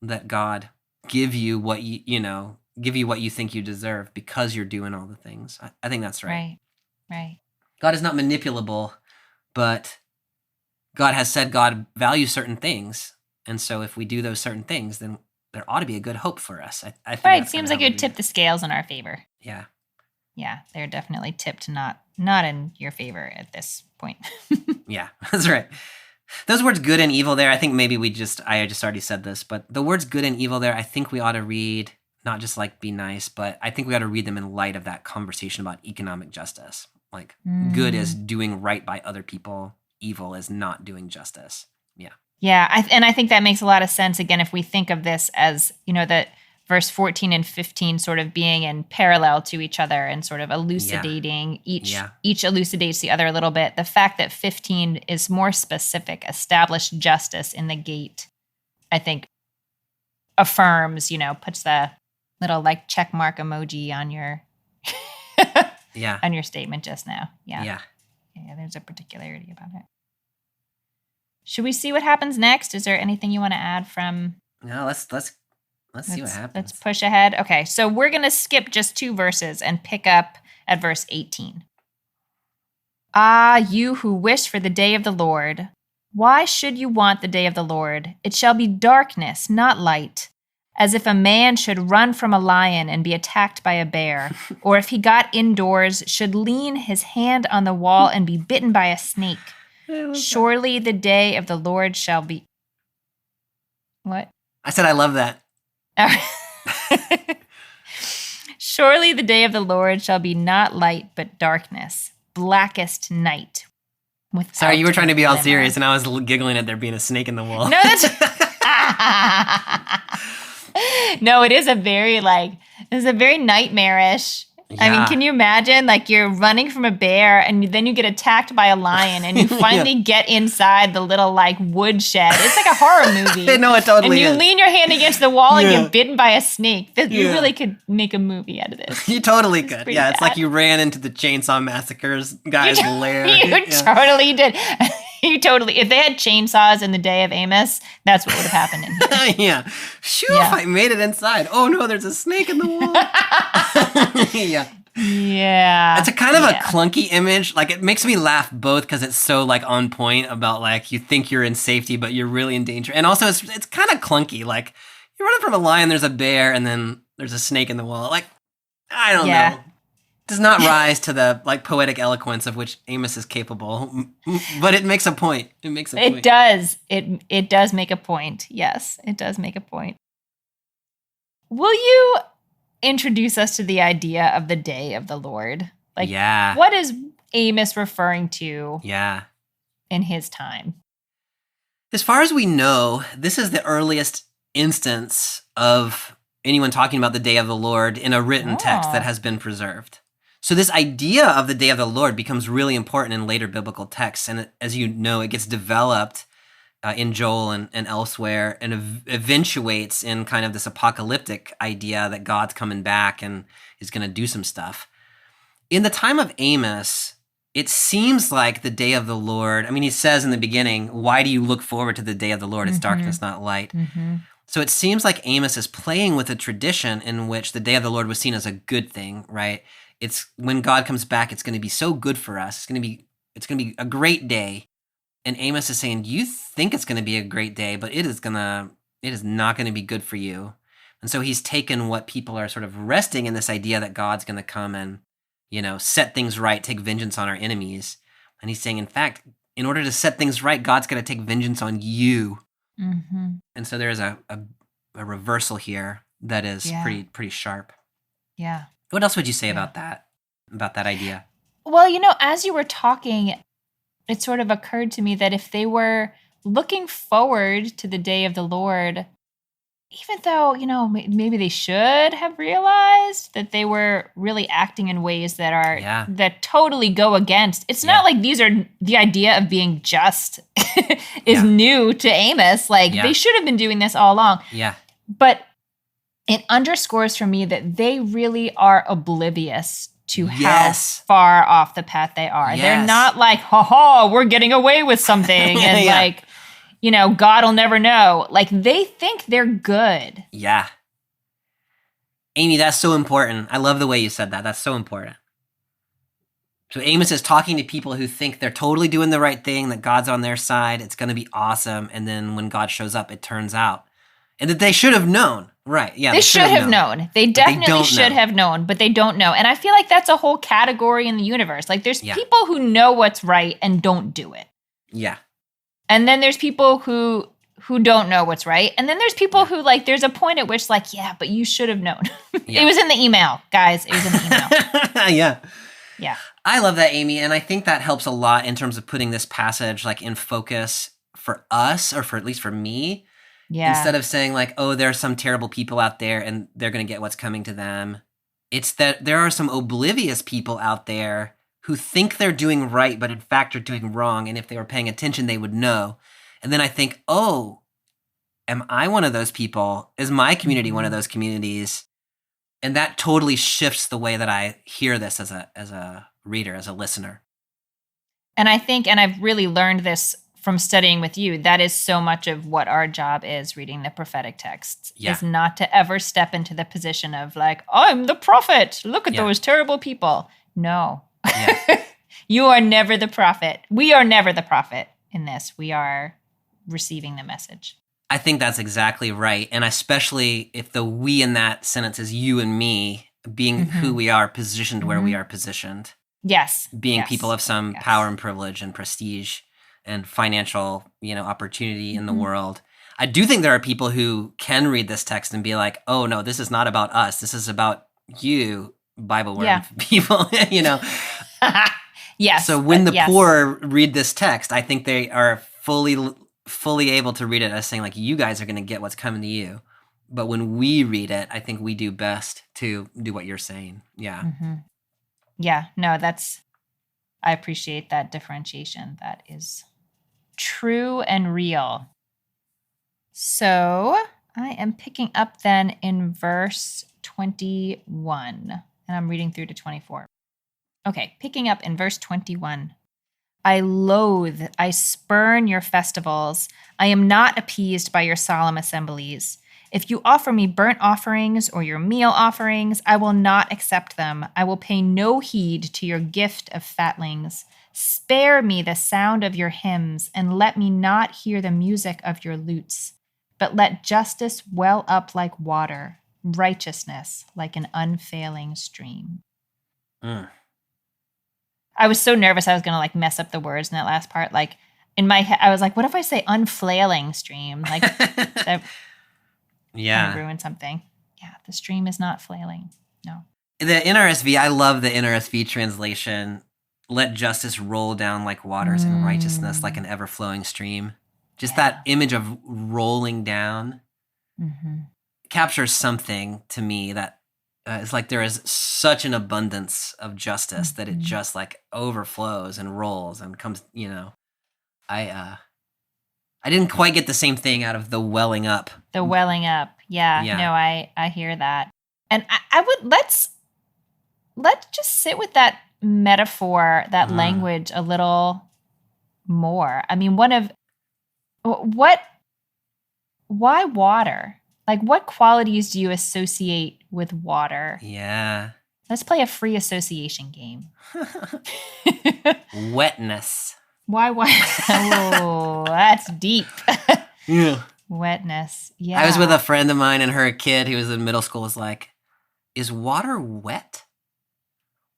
that God give you what you think you deserve because you're doing all the things. I think that's right. Right. God is not manipulable, but God has said God values certain things. And so if we do those certain things, then there ought to be a good hope for us. I think right. It seems like you'd tip the scales in our favor. Yeah. Yeah. They're definitely tipped not in your favor at this point. Yeah, that's right. Those words good and evil there, I think maybe I just already said this, but the words good and evil there, I think we ought to read not just like be nice, but I think we ought to read them in light of that conversation about economic justice. Like good is doing right by other people. Evil is not doing justice. Yeah. Yeah. I think that makes a lot of sense. Again, if we think of this as, that verse 14 and 15 sort of being in parallel to each other and sort of elucidating. Each elucidates the other a little bit. The fact that 15 is more specific, established justice in the gate, I think affirms, puts the little like check mark emoji on your on your statement just now. Yeah, there's a particularity about it. Should we see what happens next? Is there anything you want to add from? No, let's see what happens. Let's push ahead. Okay, so we're going to skip just 2 verses and pick up at verse 18. Ah, you who wish for the day of the Lord, why should you want the day of the Lord? It shall be darkness, not light, as if a man should run from a lion and be attacked by a bear, or if he got indoors, should lean his hand on the wall and be bitten by a snake. Surely the day of the Lord shall be... What? I said I love that. Surely the day of the Lord shall be not light, but darkness, blackest night. Sorry, you were trying to be all serious, and I was giggling at there being a snake in the wall. No, that's... No, it is a very nightmarish. Yeah. I mean, can you imagine, like, you're running from a bear and then you get attacked by a lion and you finally get inside the little, like, woodshed. It's like a horror movie. No, it totally is. And you lean your hand against the wall and get bitten by a snake. You really could make a movie out of this. You totally could. Yeah, it's like you ran into the Chainsaw Massacre's guy's lair. You totally did. You totally. If they had chainsaws in the day of Amos, that's what would have happened in here. Phew, I made it inside. Oh, no, there's a snake in the wall. Yeah. It's a kind of a clunky image. Like, it makes me laugh both because it's so, like, on point about, like, you think you're in safety, but you're really in danger. And also, it's kind of clunky. Like, you're running from a lion, there's a bear, and then there's a snake in the wall. Like, I don't know. Does not rise to the, like, poetic eloquence of which Amos is capable. But it makes a point. It does. It does make a point. Yes, it does make a point. Will you introduce us to the idea of the day of the Lord? Like, what is Amos referring to in his time? As far as we know, this is the earliest instance of anyone talking about the day of the Lord in a written text that has been preserved. So this idea of the day of the Lord becomes really important in later biblical texts. And as you know, it gets developed in Joel and elsewhere, and eventuates in kind of this apocalyptic idea that God's coming back and is going to do some stuff. In the time of Amos, it seems like the day of the Lord, I mean, he says in the beginning, why do you look forward to the day of the Lord? It's darkness, not light. So it seems like Amos is playing with a tradition in which the day of the Lord was seen as a good thing, right? It's when God comes back, it's going to be so good for us. It's going to be a great day. And Amos is saying, you think it's going to be a great day, but it is not going to be good for you. And so he's taken what people are sort of resting in this idea that God's going to come and, set things right, take vengeance on our enemies. And he's saying, in fact, in order to set things right, God's going to take vengeance on you. And so there's a reversal here that is pretty sharp. Yeah. What else would you say about that idea? Well, as you were talking, it sort of occurred to me that if they were looking forward to the day of the Lord, even though, maybe they should have realized that they were really acting in ways that are, that totally go against. It's not like these are, the idea of being just is new to Amos. Like, they should have been doing this all along. Yeah. But it underscores for me that they really are oblivious to how far off the path they are. Yes. They're not like, we're getting away with something. And God will never know. Like, they think they're good. Yeah. Amy, that's so important. I love the way you said that. That's so important. So Amos is talking to people who think they're totally doing the right thing, that God's on their side, it's going to be awesome. And then when God shows up, it turns out. And that they should have known. Right, yeah. They should have known. They definitely should have known, but they don't know. And I feel like that's a whole category in the universe. Like, there's people who know what's right and don't do it. Yeah. And then there's people who don't know what's right. And then there's people who, like, there's a point at which, like, but you should have known. It was in the email, guys. It was in the email. Yeah. I love that, Amy. And I think that helps a lot in terms of putting this passage, like, in focus for us, or for at least for me. Yeah. Instead of saying like, oh, there are some terrible people out there and they're going to get what's coming to them. It's that there are some oblivious people out there who think they're doing right, but in fact are doing wrong. And if they were paying attention, they would know. And then I think, oh, am I one of those people? Is my community one of those communities? And that totally shifts the way that I hear this as a reader, as a listener. And I think, and I've really learned this from studying with you, that is so much of what our job is reading the prophetic texts, is not to ever step into the position of like, I'm the prophet. Look at those terrible people. No. Yeah. You are never the prophet. We are never the prophet in this. We are receiving the message. I think that's exactly right. And especially if the we in that sentence is you and me being who we are, positioned where we are positioned. Yes. Being people of some power and privilege and prestige and financial, opportunity in the world. I do think there are people who can read this text and be like, oh no, this is not about us. This is about you, Bible worm people, Yes. So when the poor read this text, I think they are fully able to read it as saying like, you guys are going to get what's coming to you. But when we read it, I think we do best to do what you're saying. Yeah. Mm-hmm. Yeah. No, I appreciate that differentiation. That is true and real. So I am picking up then in verse 21, and I'm reading through to 24. Okay, picking up in verse 21. I spurn your festivals. I am not appeased by your solemn assemblies. If you offer me burnt offerings or your meal offerings, I will not accept them. I will pay no heed to your gift of fatlings. Spare me the sound of your hymns, and let me not hear the music of your lutes. But let justice well up like water, righteousness like an unfailing stream. I was so nervous I was going to mess up the words in that last part. In my head, I was like, what if I say unflailing stream? That ruin something. Yeah, the stream is not flailing. No. The NRSV, I love the NRSV translation. Let justice roll down like waters and righteousness like an ever-flowing stream. Just that image of rolling down captures something to me that it's like there is such an abundance of justice that it just overflows and rolls and comes, I didn't quite get the same thing out of the welling up. The welling up. Yeah. No, I hear that. And I would, let's just sit with that metaphor, that language a little more. I mean, why water? What qualities do you associate with water? Yeah. Let's play a free association game. Wetness. Why? Oh, that's deep. Yeah. Wetness. Yeah. I was with a friend of mine and her kid who was in middle school was like, is water wet?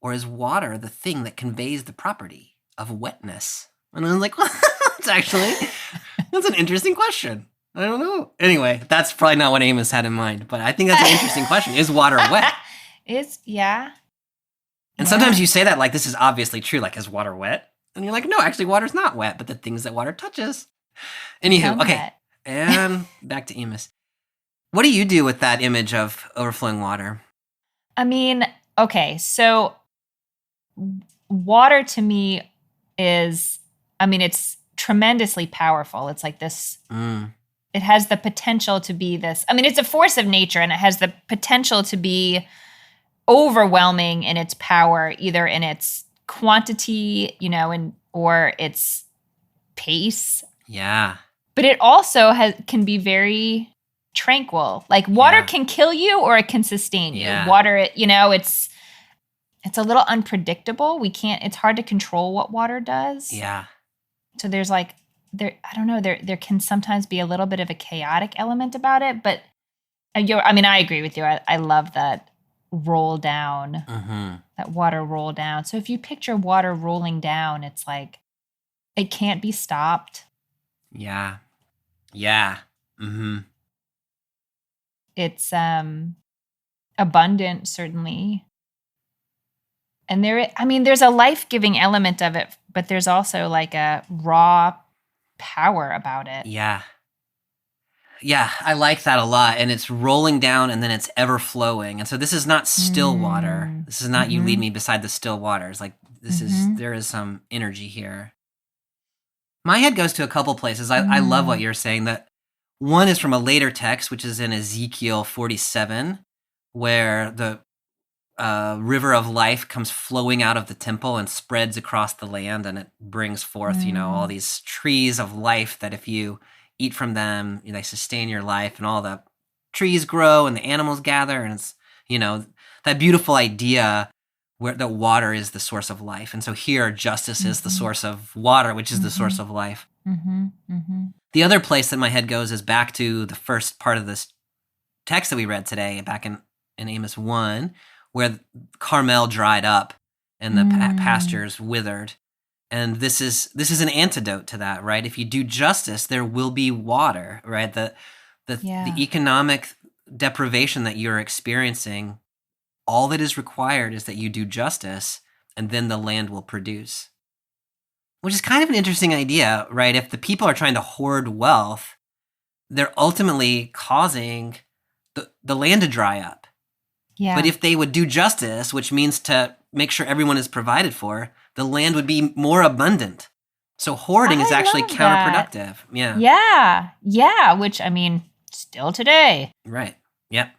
Or is water the thing that conveys the property of wetness? And I was like, well, that's an interesting question. I don't know. Anyway, that's probably not what Amos had in mind, but I think that's an interesting question. Is water wet? And sometimes you say that this is obviously true, is water wet? And you're like, no, actually water's not wet, but the things that water touches. Anywho, okay. And back to Amos. What do you do with that image of overflowing water? I mean, okay, so water to me is, it's tremendously powerful. It's like this, it has the potential to be this, it's a force of nature and it has the potential to be overwhelming in its power, either in its quantity, or its pace. Yeah. But it also can be very tranquil. Water can kill you or it can sustain you. Water, it's a little unpredictable. It's hard to control what water does. Yeah. So there's I don't know, there can sometimes be a little bit of a chaotic element about it, but I agree with you. I love that roll down, that water roll down. So if you picture water rolling down, it's it can't be stopped. Yeah. Yeah. Mm-hmm. It's abundant, certainly. And there's a life-giving element of it, but there's also a raw power about it. Yeah. Yeah, I like that a lot. And it's rolling down and then it's ever flowing. And so this is not still water. This is not you lead me beside the still waters. Like there is some energy here. My head goes to a couple places. I love what you're saying. That one is from a later text, which is in Ezekiel 47, where the river of life comes flowing out of the temple and spreads across the land, and it brings forth, all these trees of life that if you eat from them, they sustain your life, and all the trees grow and the animals gather, and it's, that beautiful idea where the water is the source of life. And so here, justice is the source of water, which is the source of life. The other place that my head goes is back to the first part of this text that we read today, back in Amos 1, where Carmel dried up and the pastures withered. And this is an antidote to that, right? If you do justice, there will be water, right? The economic deprivation that you're experiencing, all that is required is that you do justice, and then the land will produce. Which is kind of an interesting idea, right? If the people are trying to hoard wealth, they're ultimately causing the land to dry up. Yeah. But if they would do justice, which means to make sure everyone is provided for, the land would be more abundant. So hoarding is actually counterproductive. Yeah. Yeah, which, still today. Right. Yep.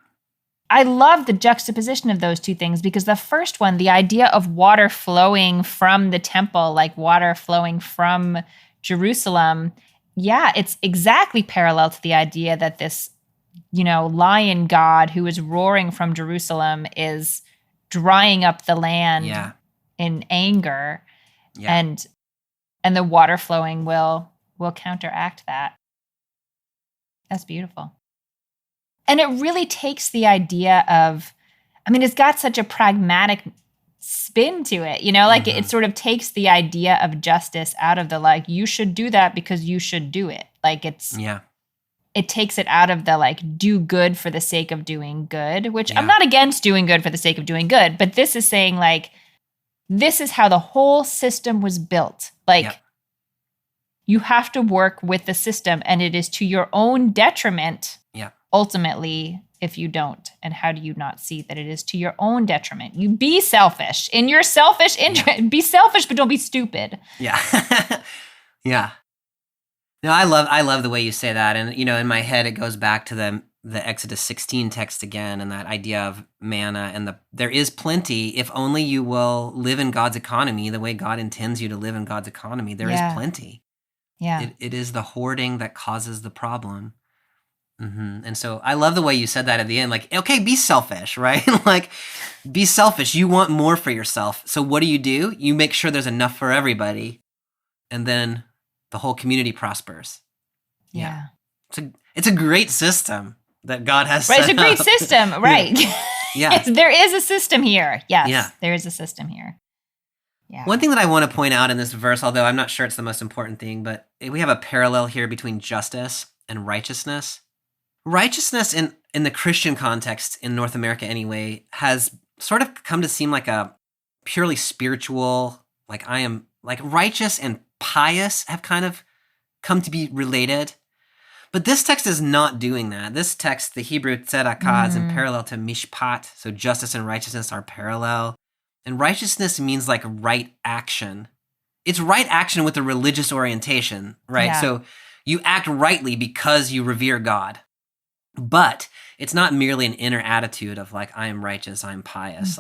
I love the juxtaposition of those two things, because the first one, the idea of water flowing from the temple, like water flowing from Jerusalem, it's exactly parallel to the idea that this, lion god who is roaring from Jerusalem is drying up the land in anger, and the water flowing will counteract that. That's beautiful. And it really takes the idea of, it's got such a pragmatic spin to it, it sort of takes the idea of justice out of the, you should do that because you should do it. It takes it out of the, do good for the sake of doing good, which I'm not against doing good for the sake of doing good, but this is saying, this is how the whole system was built. You have to work with the system, and it is to your own detriment, ultimately, if you don't. And how do you not see that it is to your own detriment? You be selfish. In your selfish interest, be selfish, but don't be stupid. Yeah. Yeah. No, I love the way you say that. And, in my head, it goes back to the Exodus 16 text again, and that idea of manna, and there is plenty if only you will live in God's economy the way God intends you to live in God's economy. There is plenty. Yeah. It is the hoarding that causes the problem. And so I love the way you said that at the end, okay, be selfish, right? Be selfish. You want more for yourself. So what do? You make sure there's enough for everybody, and then the whole community prospers. Yeah. It's a great system that God has set up. It's a great system, right? Yeah. There is a system here. Yes, there is a system here. Yeah. One thing that I want to point out in this verse, although I'm not sure it's the most important thing, but we have a parallel here between justice and righteousness. Righteousness in the Christian context, in North America anyway, has sort of come to seem like a purely spiritual, righteous and pious have kind of come to be related. But this text is not doing that. This text, the Hebrew tzedakah, is in parallel to mishpat, so justice and righteousness are parallel. And righteousness means right action. It's right action with a religious orientation, right? Yeah. So you act rightly because you revere God. But it's not merely an inner attitude of I am righteous, I'm pious.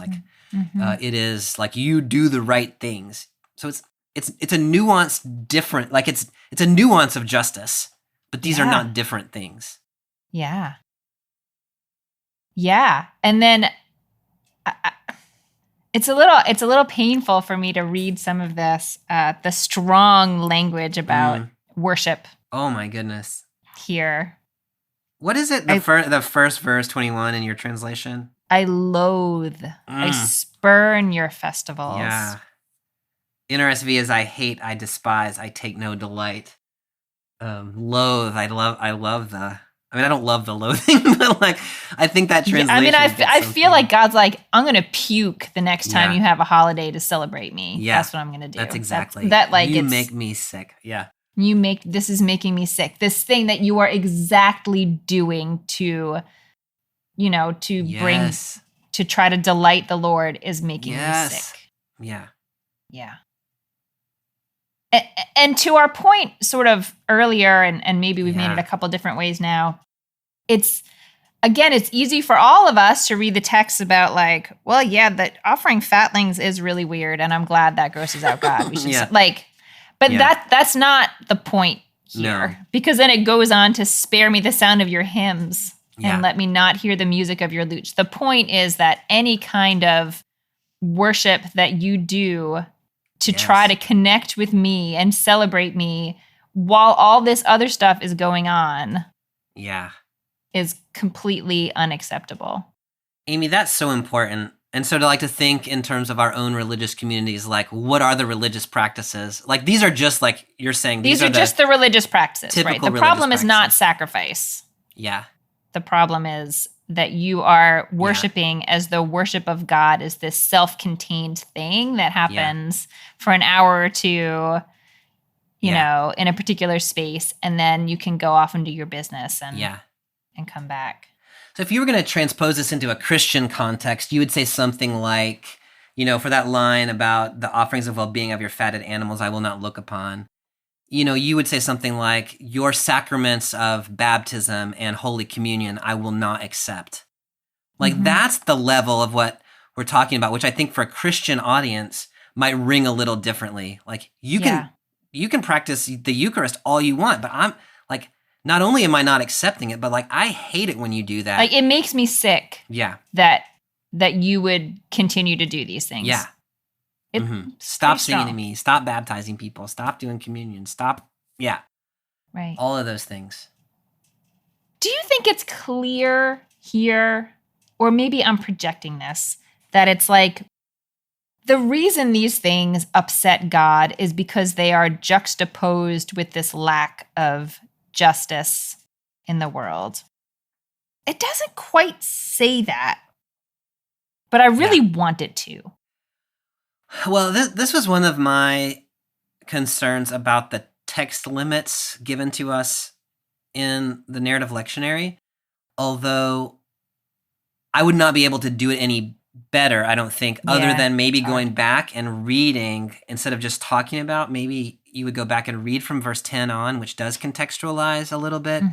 It is you do the right things. So it's a nuanced different, it's a nuance of justice, but these are not different things. Yeah. Yeah. And then it's a little painful for me to read some of this, the strong language about worship. Oh my goodness. Here. What is it? The first verse 21 in your translation? I loathe. I spurn your festivals. Yeah. NRSV is I hate, I despise, I take no delight. Loathe, I love the. I don't love the loathing, but I think that translation. I feel like God's I'm gonna puke the next time you have a holiday to celebrate me. Yeah, that's what I'm gonna do. That's exactly that. You make me sick. Yeah. This is making me sick. This thing that you are exactly doing to, to bring, to try to delight the Lord is making me sick. Yeah. Yeah. And to our point sort of earlier, and maybe we've made it a couple different ways now, it's easy for all of us to read the text about like, well, yeah, that offering fatlings is really weird, and I'm glad that grosses out God. We should but that's not the point here, because then it goes on to spare me the sound of your hymns and let me not hear the music of your lutes. The point is that any kind of worship that you do to try to connect with me and celebrate me while all this other stuff is going on is completely unacceptable. Amy, that's so important. And so to think in terms of our own religious communities, like what are the religious practices? Like these are just like you're saying. These are just the religious practices, right? The problem is not sacrifice. Yeah. The problem is that you are worshiping as though worship of God is this self-contained thing that happens for an hour or two, you know, in a particular space, and then you can go off and do your business and come back. So if you were going to transpose this into a Christian context, you would say something like, for that line about the offerings of well-being of your fatted animals I will not look upon, you would say something like, your sacraments of baptism and Holy Communion I will not accept. Like that's the level of what we're talking about, which I think for a Christian audience might ring a little differently. Like you can practice the Eucharist all you want, but I'm like, not only am I not accepting it, but like I hate it when you do that. Like it makes me sick. Yeah. That you would continue to do these things. Yeah. Stop singing to me. Stop baptizing people. Stop doing communion. Stop. Yeah. Right. All of those things. Do you think it's clear here, or maybe I'm projecting this, that it's like the reason these things upset God is because they are juxtaposed with this lack of justice in the world? It doesn't quite say that, but I really want it to. Well, this was one of my concerns about the text limits given to us in the narrative lectionary, although I would not be able to do it any better, I don't think, other than maybe going back and reading, instead of just talking about, maybe you would go back and read from verse 10 on, which does contextualize a little bit.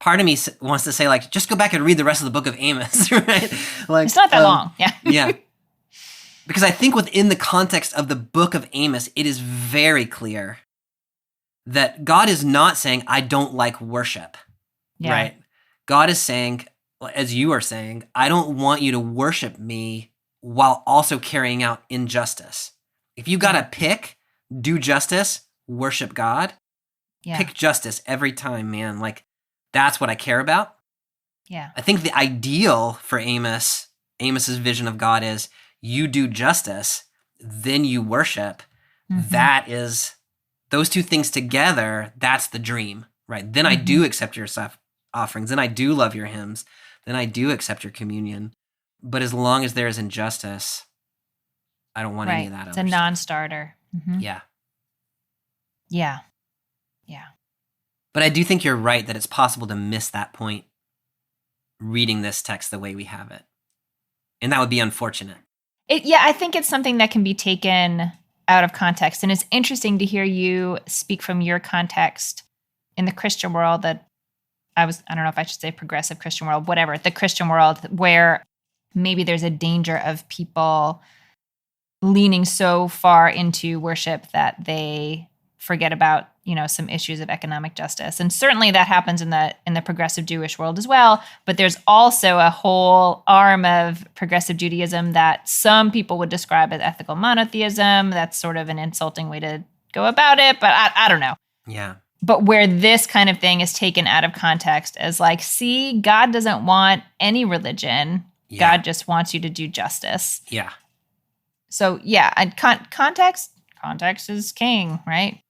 Part of me wants to say, like, just go back and read the rest of the book of Amos, right? Like, it's not that long. Yeah. Because I think within the context of the book of Amos, it is very clear that God is not saying, I don't like worship, right? God is saying, as you are saying, I don't want you to worship me while also carrying out injustice. If you got to pick, do justice, worship God, pick justice every time, man. Like, that's what I care about. Yeah. I think the ideal for Amos's vision of God is you do justice, then you worship. That is, those two things together, that's the dream, right? Then I do accept your offerings. Then I do love your hymns. Then I do accept your communion. But as long as there is injustice, I don't want any of that. It's a non-starter. Yeah. Yeah. But I do think you're right that it's possible to miss that point reading this text the way we have it. And that would be unfortunate. I think it's something that can be taken out of context. And it's interesting to hear you speak from your context in the Christian world that I don't know if I should say progressive Christian world, whatever, the Christian world, where maybe there's a danger of people leaning so far into worship that they forget about, some issues of economic justice. And certainly that happens in the progressive Jewish world as well. But there's also a whole arm of progressive Judaism that some people would describe as ethical monotheism. That's sort of an insulting way to go about it, but I don't know. Yeah. But where this kind of thing is taken out of context as like, see, God doesn't want any religion. God just wants you to do justice. Yeah. So and context is king, right?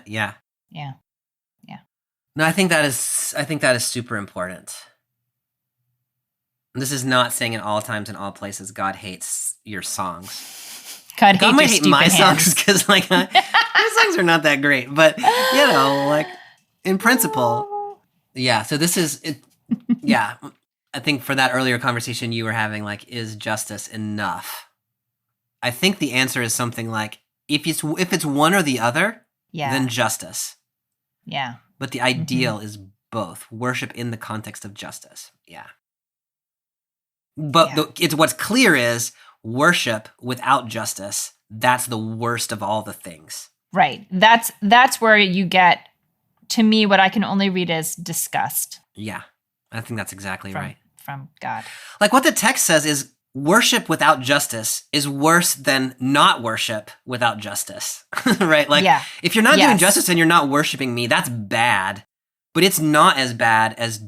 Yeah. No, I think that is super important. This is not saying in all times and all places God hates your songs. God might hate my songs because songs are not that great, but like in principle, yeah. So this is it. Yeah, I think for that earlier conversation you were having, like, is justice enough? I think the answer is something like, if it's one or the other, then justice. Yeah. But the ideal is both. Worship in the context of justice. Yeah. But it's what's clear is worship without justice. That's the worst of all the things. Right. That's where you get, to me, what I can only read as disgust. Yeah. I think that's exactly right. From God. Like what the text says is worship without justice is worse than not worship without justice. Right? Like if you're not doing justice and you're not worshiping me, that's bad. But it's not as bad as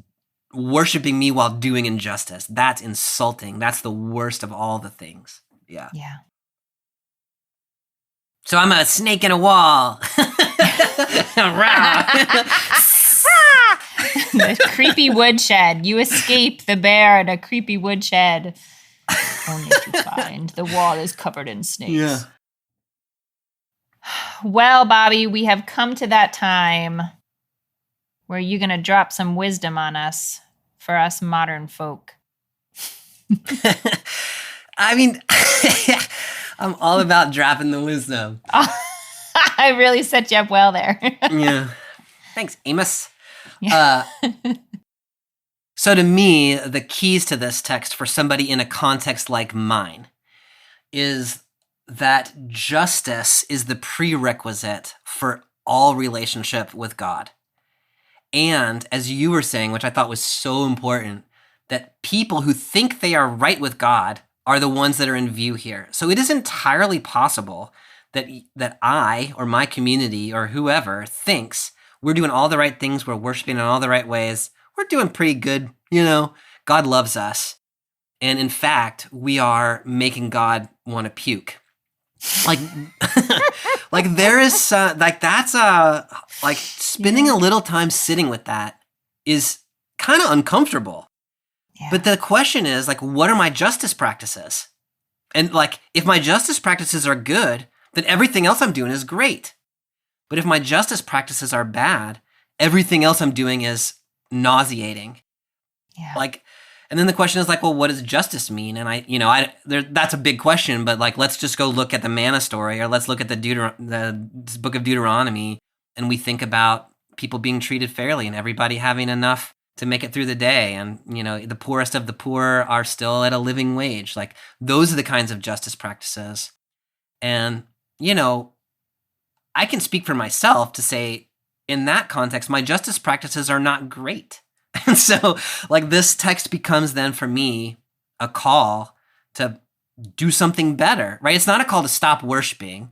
worshiping me while doing injustice. That's insulting. That's the worst of all the things. Yeah. Yeah. So I'm a snake in a wall. The creepy woodshed. You escape the bear in a creepy woodshed. Only to find the wall is covered in snakes. Yeah. Well, Bobby, we have come to that time where you're going to drop some wisdom on us, for us modern folk. I mean, I'm all about dropping the wisdom. I really set you up well there. Yeah. Thanks, Amos. Yeah. So to me, the keys to this text for somebody in a context like mine is that justice is the prerequisite for all relationship with God. And as you were saying, which I thought was so important, that people who think they are right with God are the ones that are in view here. So it is entirely possible that I or my community or whoever thinks we're doing all the right things, we're worshiping in all the right ways, we're doing pretty good, God loves us. And in fact, we are making God want to puke. Like, like there is, that's like spending a little time sitting with that is kind of uncomfortable. Yeah. But the question is, like, what are my justice practices? And like, if my justice practices are good, then everything else I'm doing is great. But if my justice practices are bad, everything else I'm doing is nauseating. Yeah. Like, and then the question is like, well, what does justice mean? And that's a big question, but like, let's just go look at the manna story, or let's look at the book of Deuteronomy, and we think about people being treated fairly and everybody having enough to make it through the day. And, the poorest of the poor are still at a living wage. Like, those are the kinds of justice practices. And, I can speak for myself to say, in that context, my justice practices are not great. And so, like, this text becomes then for me a call to do something better, right? It's not a call to stop worshiping,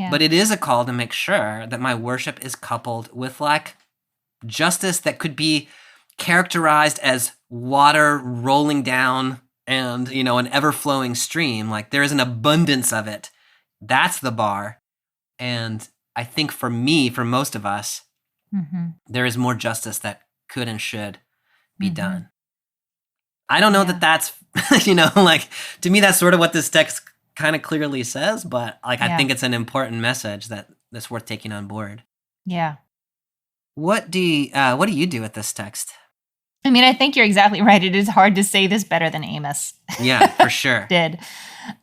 but it is a call to make sure that my worship is coupled with, like, justice that could be characterized as water rolling down and, an ever-flowing stream. Like, there is an abundance of it. That's the bar. And I think for me, for most of us, there is more justice that could and should be done. I don't know that that's, like, to me, that's sort of what this text kind of clearly says, but like, I think it's an important message that's worth taking on board. Yeah. What do you do with this text? I mean, I think you're exactly right. It is hard to say this better than Amos. Yeah, for sure. did.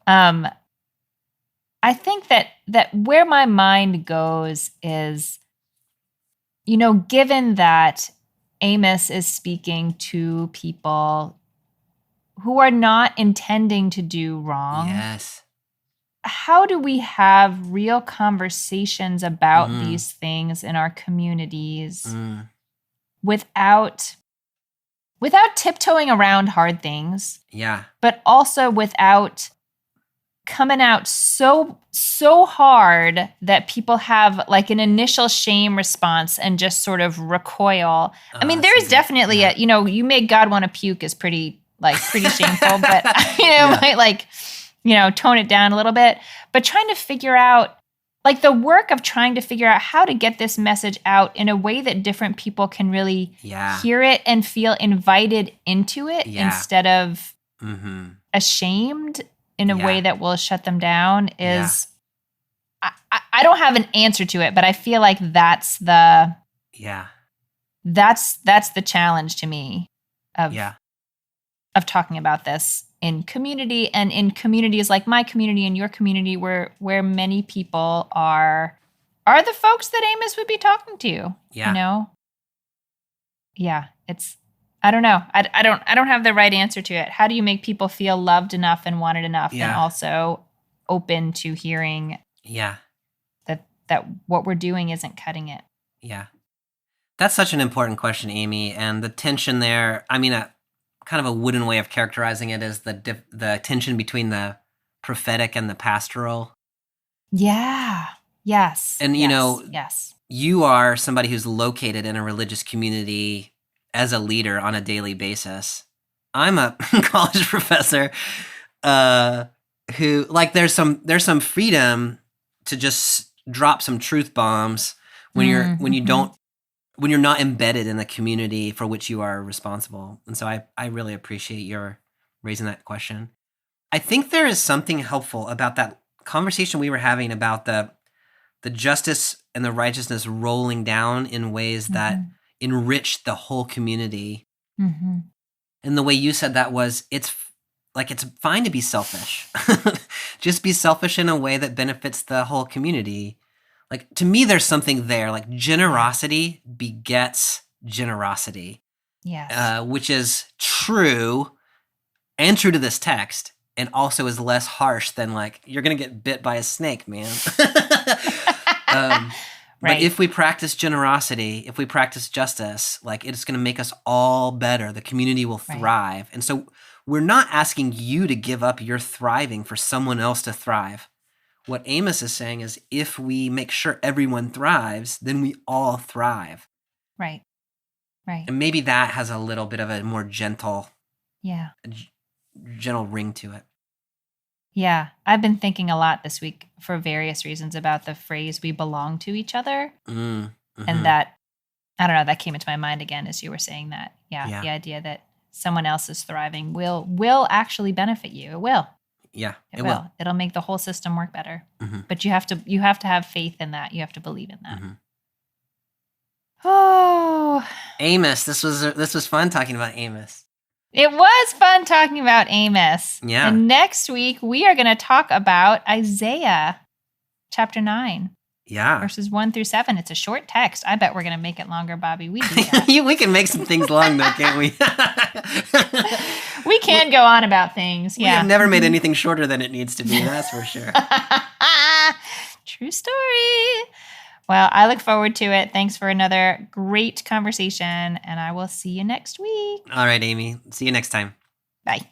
I think that where my mind goes is, given that Amos is speaking to people who are not intending to do wrong. Yes. How do we have real conversations about these things in our communities without tiptoeing around hard things? Yeah. But also without coming out so hard that people have like an initial shame response and just sort of recoil. I mean, there's definitely you made God want to puke is pretty shameful, but might tone it down a little bit. But trying to figure out, like, the work of trying to figure out how to get this message out in a way that different people can really hear it and feel invited into it instead of ashamed in a way that will shut them down is, I don't have an answer to it, but I feel like that's the challenge to me of talking about this in community, and in communities like my community and your community, where many people are the folks that Amos would be talking to. Yeah. You know? Yeah. It's, I don't know. I don't have the right answer to it. How do you make people feel loved enough and wanted enough, and also open to hearing that what we're doing isn't cutting it? Yeah. That's such an important question, Amy. And the tension there, I mean, kind of a wooden way of characterizing it is the tension between the prophetic and the pastoral. Yeah. Yes. And, you know, yes. You are somebody who's located in a religious community as a leader on a daily basis. I'm a college professor who, like, there's some freedom to just drop some truth bombs when you're not embedded in the community for which you are responsible. And so I really appreciate your raising that question. I think there is something helpful about that conversation we were having about the justice and the righteousness rolling down in ways that enrich the whole community. Mm-hmm. And the way you said that was, it's fine to be selfish. Just be selfish in a way that benefits the whole community. Like, to me, there's something there. Like, generosity begets generosity. Yes. Which is true to this text, and also is less harsh than, like, you're going to get bit by a snake, man. But if we practice generosity, if we practice justice, like, it's going to make us all better. The community will thrive. Right. And so we're not asking you to give up your thriving for someone else to thrive. What Amos is saying is, if we make sure everyone thrives, then we all thrive. Right. Right. And maybe that has a little bit of a more gentle ring to it. Yeah. I've been thinking a lot this week for various reasons about the phrase, we belong to each other. Mm-hmm. And that, I don't know, that came into my mind again as you were saying that. Yeah. The idea that someone else is thriving will actually benefit you. It will. Yeah, it will. It'll make the whole system work better. Mm-hmm. But you have to have faith in that. You have to believe in that. Mm-hmm. Oh, Amos, this was fun talking about Amos. It was fun talking about Amos. Yeah. And next week we are going to talk about Isaiah chapter 9. Yeah. Verses 1 through 7. It's a short text. I bet we're going to make it longer, Bobby. We do that. We can make some things long, though, can't we? We can go on about things. Yeah. We have never made anything shorter than it needs to be. That's for sure. True story. Well, I look forward to it. Thanks for another great conversation, and I will see you next week. All right, Amy. See you next time. Bye.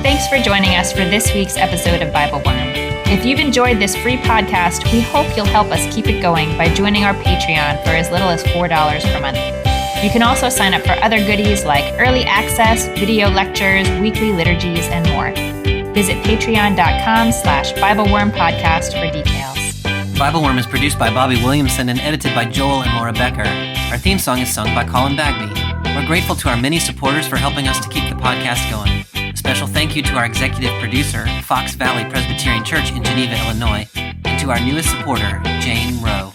Thanks for joining us for this week's episode of Bible Worm. If you've enjoyed this free podcast, we hope you'll help us keep it going by joining our Patreon for as little as $4 per month. You can also sign up for other goodies like early access, video lectures, weekly liturgies, and more. Visit patreon.com/BibleWorm podcast for details. Bible Worm is produced by Bobby Williamson and edited by Joel and Laura Becker. Our theme song is sung by Colin Bagby. We're grateful to our many supporters for helping us to keep the podcast going. A special thank you to our executive producer, Fox Valley Presbyterian Church in Geneva, Illinois, and to our newest supporter, Jane Rowe.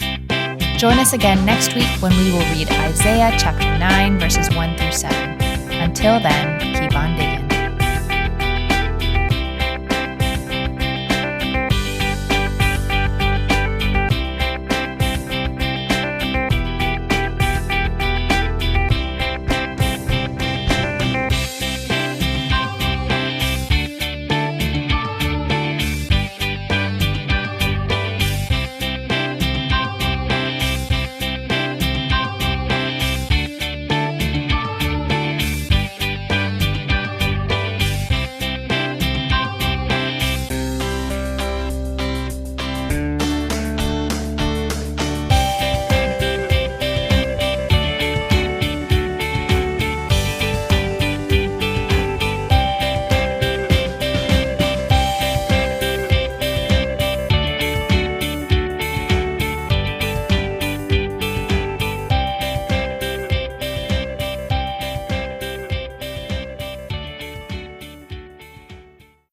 Join us again next week when we will read Isaiah chapter 9, verses 1 through 7. Until then, keep on digging.